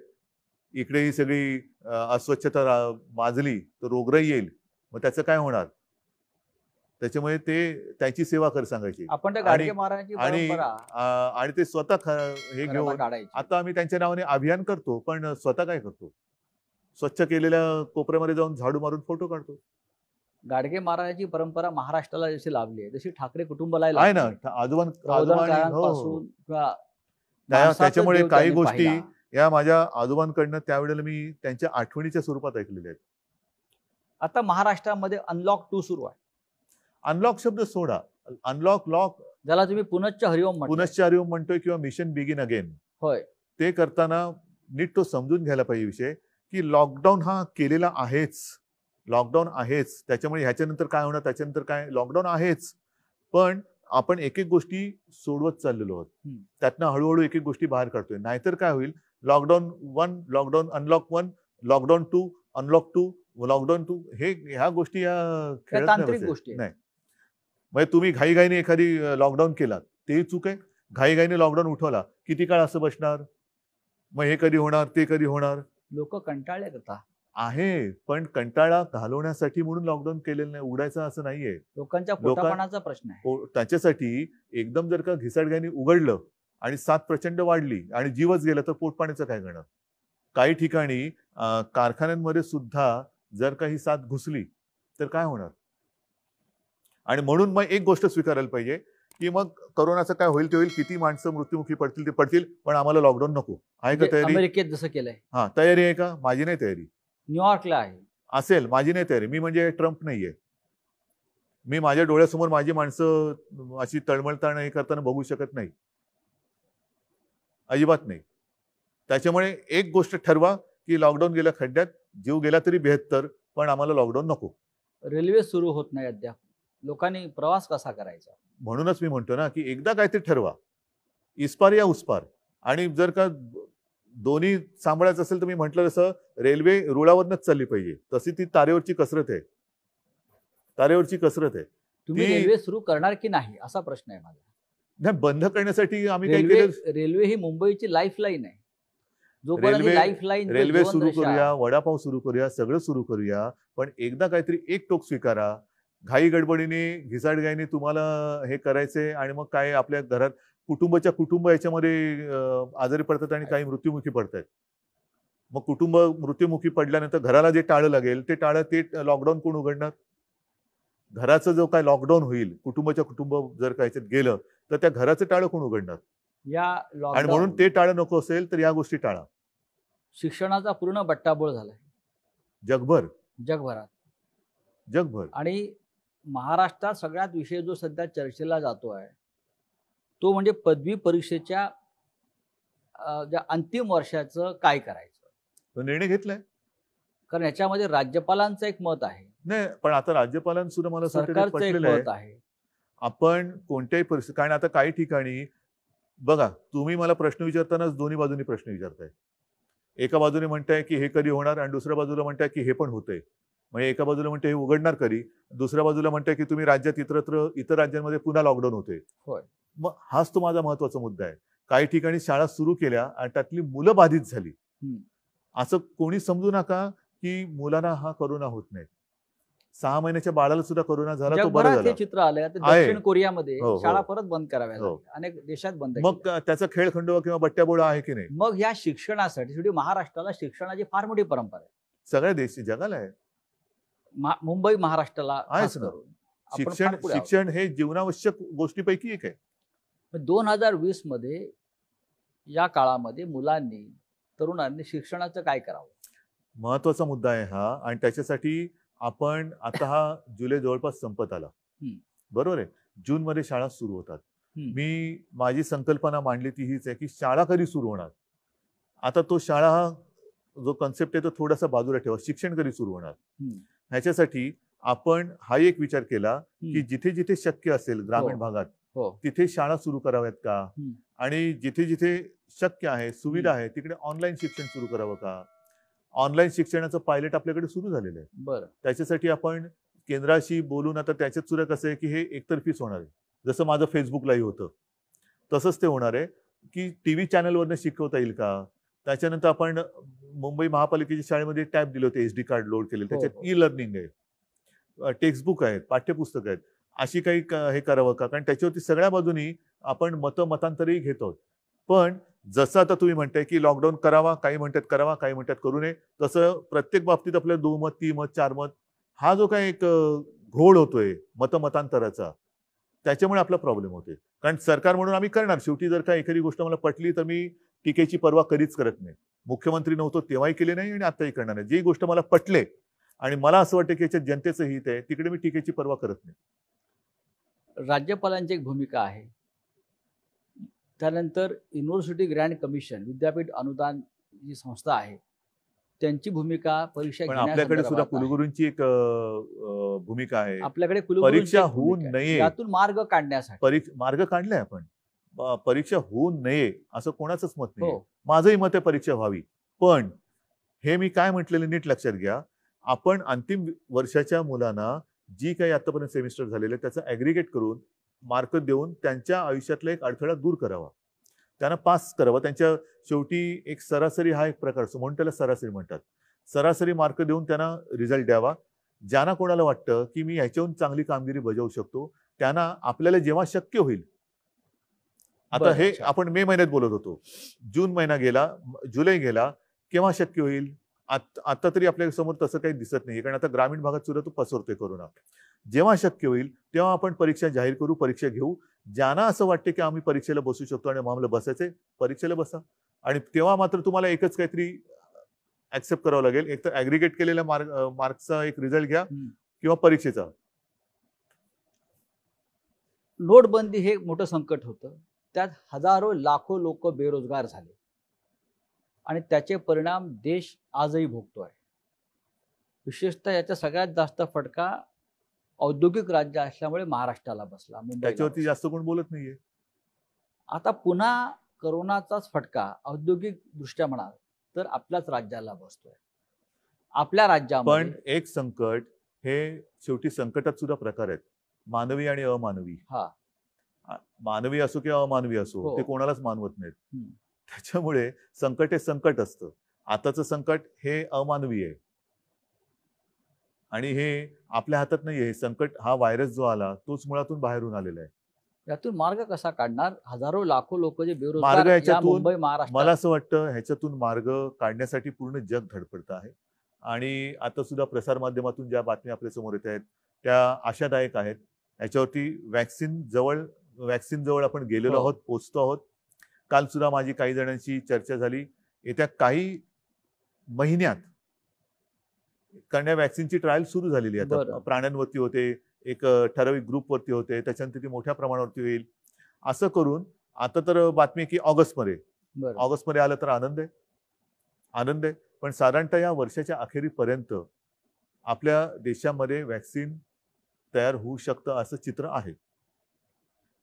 इकडे ही सगळी अस्वच्छता माजली तर रोगराई येईल, मग त्याचं काय होणार. त्याच्यामुळे ते त्याची सेवा कर सांगायची. आपण त्या गाडगे महाराजांची परंपरा आणि ते स्वतः हे घेऊन आता आम्ही त्यांच्या नावाने अभियान करतो, पण स्वतः काय करतो, स्वच्छ केलेल्या कोपऱ्यामध्ये जाऊन झाडू मारून फोटो काढतो. गाडगे महाराजांची परंपरा महाराष्ट्राला जशी लाभली आहे तशी ठाकरे कुटुंबाला आहे ना. त्याच्यामुळे काही गोष्टी या माझ्या आजोबांकडनं त्यावेळेला मी त्यांच्या आठवणीच्या स्वरूपात ऐकलेल्या आहेत. आता महाराष्ट्रामध्ये अनलॉक 2 सुरू आहे. अनलॉक शब्द सोडा, अनलॉक लॉक ज्याला तुम्ही पुनश्च हरिओम म्हणतोय किंवा मिशन बिगिन अगेन, होय, ते करताना नीट तो समजून घ्यायला पाहिजे विषय की लॉकडाऊन हा केलेला आहेच, लॉकडाऊन आहेच. त्याच्यामुळे ह्याच्यानंतर काय होणार, त्याच्यानंतर काय, लॉकडाऊन आहेच. पण आपण एक एक गोष्टी सोडवत चाललेलो आहोत, त्यातनं हळूहळू एक एक गोष्टी बाहेर काढतोय. नाहीतर काय होईल, lockdown 1, lockdown unlock 1, lockdown 2, unlock 2, lockdown 2, ह्या गोष्टी या तांत्रिक गोष्टी नाही. म्हणजे तुम्ही घाईघाईने एखादी लॉकडाऊन केला तेही चूक आहे, घाईघाईने लॉकडाऊन उठवला किती काळ असं बसणार, मग हे कधी होणार ते कधी होणार. लोक कंटाळले करता आहे, पण कंटाळा घालवण्यासाठी म्हणून लॉकडाऊन केलेलं नाही, उघडायचं असं नाहीये. लोकांच्या पोटापाण्याचा प्रश्न आहे. त्याच्यासाठी एकदम जर का घिसाडघाईने उघडलं आणि साथ प्रचंड वाढली आणि जीवच गेला तर पोटपाण्याचं काय करणार. काही ठिकाणी कारखान्यांमध्ये सुद्धा जर का ही साथ घुसली तर काय होणार. आणि म्हणून मग एक गोष्ट स्वीकारायला पाहिजे की मग करोनाचं काय होईल ते होईल, किती माणसं मृत्युमुखी पडतील ते पडतील, पण आम्हाला लॉकडाऊन नको. आहे का तयारी? अमेरिकेत जसं केलंय. हा, तयारी आहे का? माझी नाही तयारी. न्यूयॉर्कला आहे, असेल, माझी नाही तयारी. मी म्हणजे ट्रम्प नाहीये. मी माझ्या डोळ्यासमोर माझी माणसं अशी तळमळताना हे करताना बघू शकत नाही, अजिबात नाही. त्याच्यामुळे एक गोष्ट ठरवा की लॉकडाऊन गेला खड्ड्यात, जीव गेला तरी 72, पण आम्हाला लॉकडाऊन नको. रेल्वे सुरू होत नाही अद्याप, लोकांनी प्रवास कसा करायचा. म्हणूनच मी म्हणतो ना की एकदा काहीतरी ठरवा, इस्पार या उसपार. आणि जर का दोन्ही सांभाळायचं असेल तर मी म्हटलं तसं रेल्वे रुळावरनच चालली पाहिजे, तशी ती तारेवरची कसरत आहे, तारेवरची कसरत आहे. तुम्ही रेल्वे सुरू करणार की नाही असा प्रश्न आहे माझा. नाही, बंद करण्यासाठी आम्ही काय केलं, रेल्वे ही मुंबईची लाईफलाईन आहे. जोपर्यंत लाईफलाईन, रेल्वे सुरू करूया, वडापाव सुरू करूया, सगळं सुरू करूया, पण एकदा काहीतरी एक टोक स्वीकारा. घाई गडबडीने घिसाडघाईने तुम्हाला हे करायचंय आणि मग काय आपल्या घरात कुटुंब याच्यामध्ये आजारी पडतात आणि काही मृत्युमुखी पडतात. मग कुटुंब मृत्युमुखी पडल्यानंतर घराला जे टाळं लागेल ते टाळं, ते लॉकडाऊन कोण उघडणार. घराचं जो काय लॉकडाऊन होईल, कुटुंब जर का याच्यात गेलं तर त्या घराचं टाळं कोण उघडणार. आणि म्हणून ते टाळं नको असेल तर या गोष्टी टाळा. शिक्षणाचा पूर्ण बट्टाबोळ झालाय जगभर. आणि महाराष्ट्रात सगळ्यात विषय जो सध्या चर्चेला जातो आहे तो म्हणजे पदवी परीक्षेच्या ज्या अंतिम वर्षाचं काय करायचं. तो निर्णय घेतलाय, कारण याच्यामध्ये राज्यपालांचं एक मत आहे. नाही, पण आता राज्यपालांसुद्धा मला सरकारचं एक मत आहे. आपण कोणत्याही परिस्थिती, कारण आता काही ठिकाणी बघा, तुम्ही मला प्रश्न विचारतानाच दोन्ही बाजूनी प्रश्न विचारताय. एका बाजूने म्हणताय की हे कधी होणार आणि दुसऱ्या बाजूला म्हणताय की हे पण होतंय. म्हणजे एका बाजूला म्हणताय हे उघडणार कधी, दुसऱ्या बाजूला म्हणताय की तुम्ही राज्यात इतर राज्यांमध्ये पुन्हा लॉकडाऊन होते. मग हाच तो माझा महत्वाचा मुद्दा आहे. काही ठिकाणी शाळा सुरू केल्या आणि त्यातली मुलं बाधित झाली. असं कोणी समजू नका की मुलांना हा कोरोना होत नाही. 6 महिन्याच्या बाळाला सुद्धा कोरोना झाला, तो बरं झाला. चित्र आलंय दक्षिण कोरियामध्ये शाळा परत बंद कराव्या लागल्या, अनेक देशात बंद. मग त्याचा खेळखंडोबा किंवा बट्ट्याबोळा आहे की नाही. मग या शिक्षणासाठी शेवटी महाराष्ट्राला शिक्षणाची फार मोठी परंपरा आहे. सगळ्या देश जगाला आहे, मुंबई महाराष्ट्राला आहेच ना. शिक्षण हे जीवनावश्यक गोष्टीपैकी एक आहे. 2020 मध्ये या काळामध्ये मुलांनी, तरुणांनी शिक्षणाचं काय करावं, महत्वाचा मुद्दा आहे हा. आणि त्याच्यासाठी आपण आता हा जुलै जवळपास संपत आला, बरोबर आहे. जूनमध्ये शाळा सुरू होतात. मी माझी संकल्पना मांडली ती हीच आहे की शाळा कधी सुरू होणार. आता तो शाळा हा जो कन्सेप्ट आहे तो थोडासा बाजूला ठेवा. शिक्षण कधी सुरू होणार ह्याच्यासाठी आपण हा एक विचार केला की जिथे जिथे शक्य असेल ग्रामीण भागात तिथे शाळा सुरू कराव्यात का, आणि जिथे जिथे शक्य आहे सुविधा आहे तिकडे ऑनलाईन शिक्षण सुरू करावं का. ऑनलाईन शिक्षणाचं पायलट आपल्याकडे सुरू झालेलं आहे. बरं, त्याच्यासाठी आपण केंद्राशी बोलून आता त्याच्यात सुद्धा कसं आहे की हे एकतर्फीच होणार आहे. जसं माझं फेसबुक लाईव्ह होतं तसंच ते होणार आहे की टीव्ही चॅनलवरनं शिकवता येईल का. त्याच्यानंतर आपण मुंबई महापालिकेच्या शाळेमध्ये टॅब दिले होते, SD कार्ड लोड केले, त्याच्यात ई लर्निंग आहे, टेक्स्टबुक आहेत, पाठ्यपुस्तक आहेत, अशी काही हे करावं का. कारण त्याच्यावरती सगळ्या बाजूनी आपण मतांतरही घेत आहोत. पण जसं आता तुम्ही म्हणताय की लॉकडाऊन करावा, काही म्हणतात करावा, काही म्हणतात करू नये, तसं प्रत्येक बाबतीत आपल्याला 2 मत 3 मत 4 मत हा जो काही एक घोळ होतोय मतांतराचा त्याच्यामुळे आपला प्रॉब्लेम होते. कारण सरकार म्हणून आम्ही करणार, शेवटी जर का एखादी गोष्ट मला पटली तर मी टीकेची पर्वा कधीच करत नाही. मुख्यमंत्री नव्हतो तेव्हाही केले नाही आणि आताही करणार नाही. जी गोष्ट मला पटले आणि मला असं वाटतं की याच्यात जनतेचं हित आहे तिकडे मी टीकेची पर्वा करत नाही. राज्यपालांची एक भूमिका आहे. त्यानंतर युनिव्हर्सिटी ग्रँट कमिशन, विद्यापीठ अनुदान जी संस्था आहे त्यांची भूमिका परीक्षा पण आपल्याकडे सुद्धा कुलगुरूंची एक भूमिका आहे. आपल्याकडे परीक्षा होऊ नये यातून मार्ग काढण्यासाठी मार्ग काढलाय आपण. परीक्षा होऊ नये असं कोणाचंच मत नाही. माझंही मत आहे परीक्षा व्हावी. पण हे मी काय म्हटलेलं नीट लक्षात घ्या. आपण अंतिम वर्षाच्या मुलांना जी काही आतापर्यंत सेमिस्टर झालेले त्याचं ऍग्रिगेट करून मार्क देऊन त्यांच्या आयुष्यातला एक अडथळा दूर करावा, त्यांना पास करावं. त्यांच्या शेवटी एक सरासरी हा एक प्रकार असतो म्हणून त्याला सरासरी म्हणतात. सरासरी मार्क देऊन त्यांना रिझल्ट द्यावा. ज्यांना कोणाला वाटतं की मी ह्याच्याहून चांगली कामगिरी बजावू शकतो त्यांना आपल्याला जेव्हा शक्य होईल. आता हे आपण मे महिन्यात बोलत होतो, जून महिना गेला, जुलै गेला, केव्हा शक्य होईल. आता तरी आपल्या समोर तसं काही दिसत नाही कारण आता ग्रामीण भागात सुद्धा तो पसरतोय कोरोना. जेव्हा शक्य होईल तेव्हा आपण परीक्षा जाहीर करू, परीक्षा घेऊ. ज्यांना असं वाटते की आम्ही परीक्षेला बसू शकतो आणि आम्हाला बसायचंय परीक्षेला बसा. आणि तेव्हा मात्र तुम्हाला एकच काहीतरी ऍक्सेप्ट करावं लागेल, एक तर ऍग्रिगेट केलेल्या मार्क्सचा एक रिझल्ट घ्या किंवा परीक्षेचा. नोटबंदी हे मोठं संकट होतं. त्यात हजारो लाखो लोक बेरोजगार झाले आणि त्याचे परिणाम देश आजही भोगतोय. विशेषतः याचा सगळ्यात जास्त फटका औद्योगिक राज्य असल्यामुळे महाराष्ट्राला बसला. त्याच्यावरती जास्त कोण बोलत नाहीये. आता पुन्हा करोनाचाच फटका औद्योगिक दृष्ट्या म्हणाल तर आपल्याच राज्याला बसतोय. आपल्या राज्यामध्ये पण एक संकट हे शेवटी संकटात सुद्धा प्रकार आहेत, मानवी आणि अमानवी. मानवी असो किंवा अमानवी असो ते कोणालाच मानवत नाहीत. त्याच्यामुळे संकट हे संकट असतं. आताचं संकट हे अमानवी आहे आणि हे आपल्या हातात नाहीये. संकट हा व्हायरस जो आला तोच मुळातून बाहेरून आलेला आहे. यातून मार्ग कसा काढणार. हजारो लाखो लोक जे मार्ग बेरोजगार याच्यातून मुंबई महाराष्ट्र, मला असं वाटतं ह्याच्यातून मार्ग काढण्यासाठी पूर्ण जग धडपडत आहे. आणि आता सुद्धा प्रसारमाध्यमातून ज्या बातम्या आपल्या समोर येत आहेत त्या आशादायक आहेत. याच्यावरती वॅक्सिन जवळ आपण गेलेलो आहोत, पोहोचतो आहोत. काल सुद्धा माझी काही जणांशी चर्चा झाली. येत्या काही महिन्यात कारण या वॅक्सिनची ट्रायल सुरू झालेली आहे. आता प्राण्यांवरती होते, एक ठराविक ग्रुपवरती होते, त्याच्यानंतर ती मोठ्या प्रमाणावरती होईल. असं करून आता तर बातमी की ऑगस्टमध्ये आलं तर आनंद आहे. पण साधारणतः या वर्षाच्या अखेरीपर्यंत आपल्या देशामध्ये वॅक्सिन तयार होऊ शकतं असं चित्र आहे.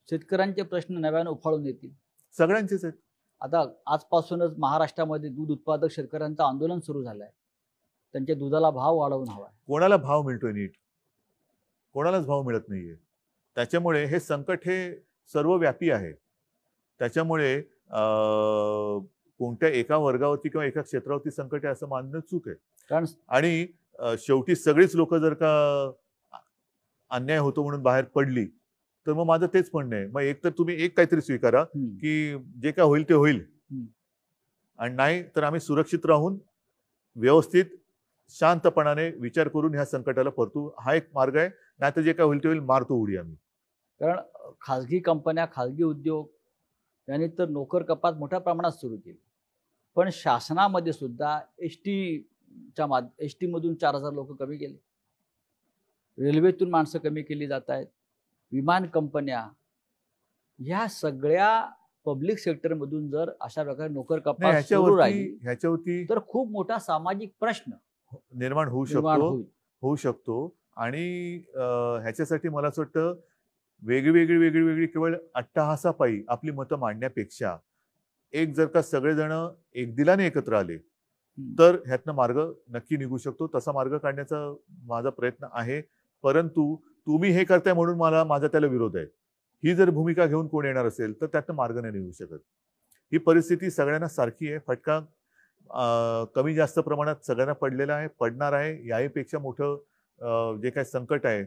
शेतकऱ्यांचे प्रश्न नव्याने उफाळून येतील. सगळ्यांचेच आहेत. आता आजपासूनच महाराष्ट्रामध्ये दूध उत्पादक शेतकऱ्यांचं आंदोलन सुरू झालंय. त्यांच्या दुधाला भाव वाढवून हवाय. कोणाला भाव मिळतोय नीट, कोणालाच भाव मिळत नाहीये. त्याच्यामुळे हे संकट हे सर्वव्यापी आहे. त्याच्यामुळे कोणत्या एका वर्गावरती किंवा एका क्षेत्रावरती संकट आहे असं मानणं चूक आहे. आणि शेवटी सगळीच लोक जर का अन्याय होतो म्हणून बाहेर पडली तर मग माझं तेच म्हणणं आहे, मग एक तर तुम्ही एक काहीतरी स्वीकारा की जे काय होईल ते होईल, आणि नाही तर आम्ही सुरक्षित राहून व्यवस्थित शांतपणाने विचार करून ह्या संकटाला परतू. हा एक मार्ग आहे. नाही तर जे काय होईल ते होईल, मारतो उडी आम्ही. कारण खाजगी कंपन्या, खाजगी उद्योग यांनी तर नोकर कपात मोठ्या प्रमाणात सुरू केली. पण शासनामध्ये सुद्धा एसटी मधून 4000 लोक कमी केले. रेल्वेतून माणसं कमी केली जात आहेत, विमान कंपन्या, ह्या सगळ्या पब्लिक सेक्टरमधून जर अशा प्रकारे नोकर कपात सुरू राहिली ह्याच्यावरती तर खूप मोठा सामाजिक प्रश्न निर्माण होऊ शकतो आणि ह्याच्यासाठी मला असं वाटतं वेगळी केवळ अट्टहासापायी आपली मतं मांडण्यापेक्षा एक जर का सगळेजण एकदिलाने एकत्र आले तर ह्यातनं मार्ग नक्की निघू शकतो. तसा मार्ग काढण्याचा माझा प्रयत्न आहे. परंतु तुम्ही हे करताय म्हणून माझा त्याला विरोध आहे, ही जर भूमिका घेऊन कोण येणार असेल तर त्यातनं मार्ग नाही निघू शकत. ही परिस्थिती सगळ्यांना सारखी आहे. फटका कमी जास्त प्रमाणात सगळ्यांना पडलेला आहे, पडणार आहे. याहीपेक्षा मोठं जे काही संकट आहे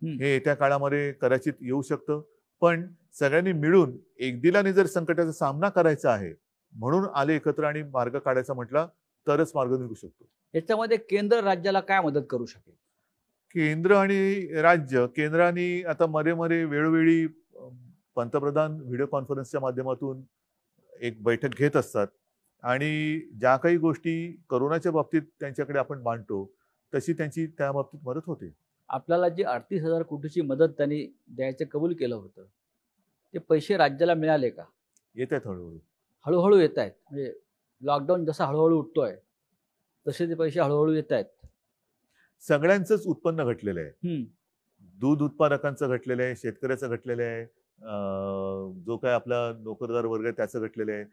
हे येत्या काळामध्ये कदाचित येऊ शकतं. पण सगळ्यांनी मिळून एकदिलाने जर संकटाचा सामना करायचा आहे म्हणून आले एकत्र आणि मार्ग काढायचा म्हटला तरच मार्ग निघू शकतो. याच्यामध्ये केंद्र राज्याला काय मदत करू शकेल? केंद्र आणि राज्य, केंद्राने आता मध्ये वेळोवेळी पंतप्रधान व्हिडिओ कॉन्फरन्सच्या माध्यमातून एक बैठक घेत असतात आणि ज्या काही गोष्टी कोरोनाच्या बाबतीत त्यांच्याकडे आपण मांडतो तशी त्यांची त्या बाबतीत मदत होते. आपल्याला जी 38,000 कोटीची मदत त्यांनी द्यायचं कबूल केलं होतं ते पैसे राज्याला मिळाले का? येत आहेत हळूहळू हळूहळू येत आहेत. म्हणजे लॉकडाऊन जसा हळूहळू उठतोय तसे ते पैसे हळूहळू येत आहेत. सगळ्यांचंच उत्पन्न घटलेलं आहे. दूध उत्पादकांचं घटलेलं आहे, शेतकऱ्याचं घटलेलं आहे, जो काय आपला नोकरदार वर्ग आहे त्याचं घटलेलं आहे,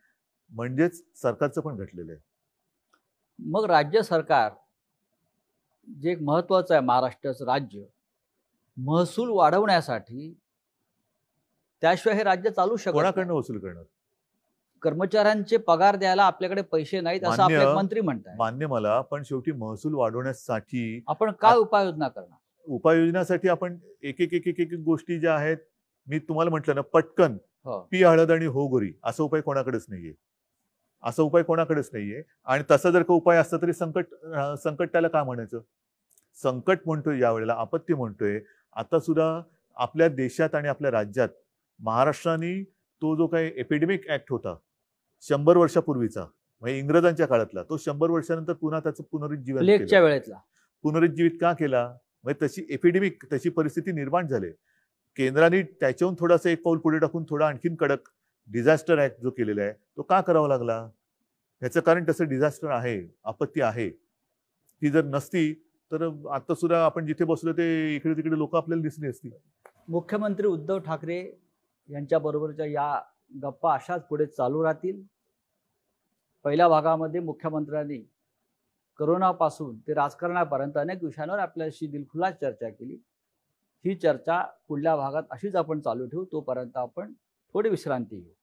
म्हणजेच सरकारचं पण घटलेलं आहे. मग राज्य सरकार जे एक महत्वाचं आहे, महाराष्ट्राचं राज्य महसूल वाढवण्यासाठी, त्याशिवाय हे राज्य चालू शकत नाही. कोणाकडनं वसूल करणार? कर्मचाऱ्यांचे पगार द्यायला आपल्याकडे पैसे नाहीत असं आपले मंत्री म्हणतात. मान्य मला, पण शेवटी महसूल वाढवण्यासाठी आपण काय उपाययोजना करणार? उपाययोजनासाठी आपण एक गोष्टी ज्या आहेत, मी तुम्हाला म्हटलं ना, पटकन पी हळद आणि हो गोरी असा उपाय कोणाकडेच नाहीये. आणि तसा जर का उपाय असता तरी संकट त्याला काय म्हणायचं? संकट म्हणतोय यावेळेला, आपत्ती म्हणतोय. आता सुद्धा आपल्या देशात आणि आपल्या राज्यात महाराष्ट्राने तो जो काही एपिडेमिक ऍक्ट होता 100 वर्षापूर्वीचा, म्हणजे इंग्रजांच्या काळातला, तो 100 वर्षानंतर पुन्हा त्याचं पुनरुज्जीवित का केला? म्हणजे तशी एपिडेमिक, तशी परिस्थिती निर्माण झाली. केंद्राने त्याच्याहून थोडासा एक पाऊल पुढे टाकून थोडा आणखीन कडक डिझास्टर ऍक्ट जो केलेला आहे तो का करावा लागला? ह्याचं कारण तसं डिझास्टर आहे, आपत्ती आहे. ती जर नसती तर आता सुद्धा आपण जिथे बसलो ते इकडे तिकडे लोक आपल्याला दिसली असती. मुख्यमंत्री उद्धव ठाकरे यांच्याबरोबरच्या या गप्पा अशाच पुढे चालू राहतील. पहिल्या भागामध्ये मुख्यमंत्र्यांनी करोनापासून ते राजकारणापर्यंत अनेक विषयांवर आपल्याशी दिलखुलास चर्चा केली. ही चर्चा पुढल्या भागात अशीच आपण चालू ठेवू. तोपर्यंत आपण थोडी विश्रांती घेऊ.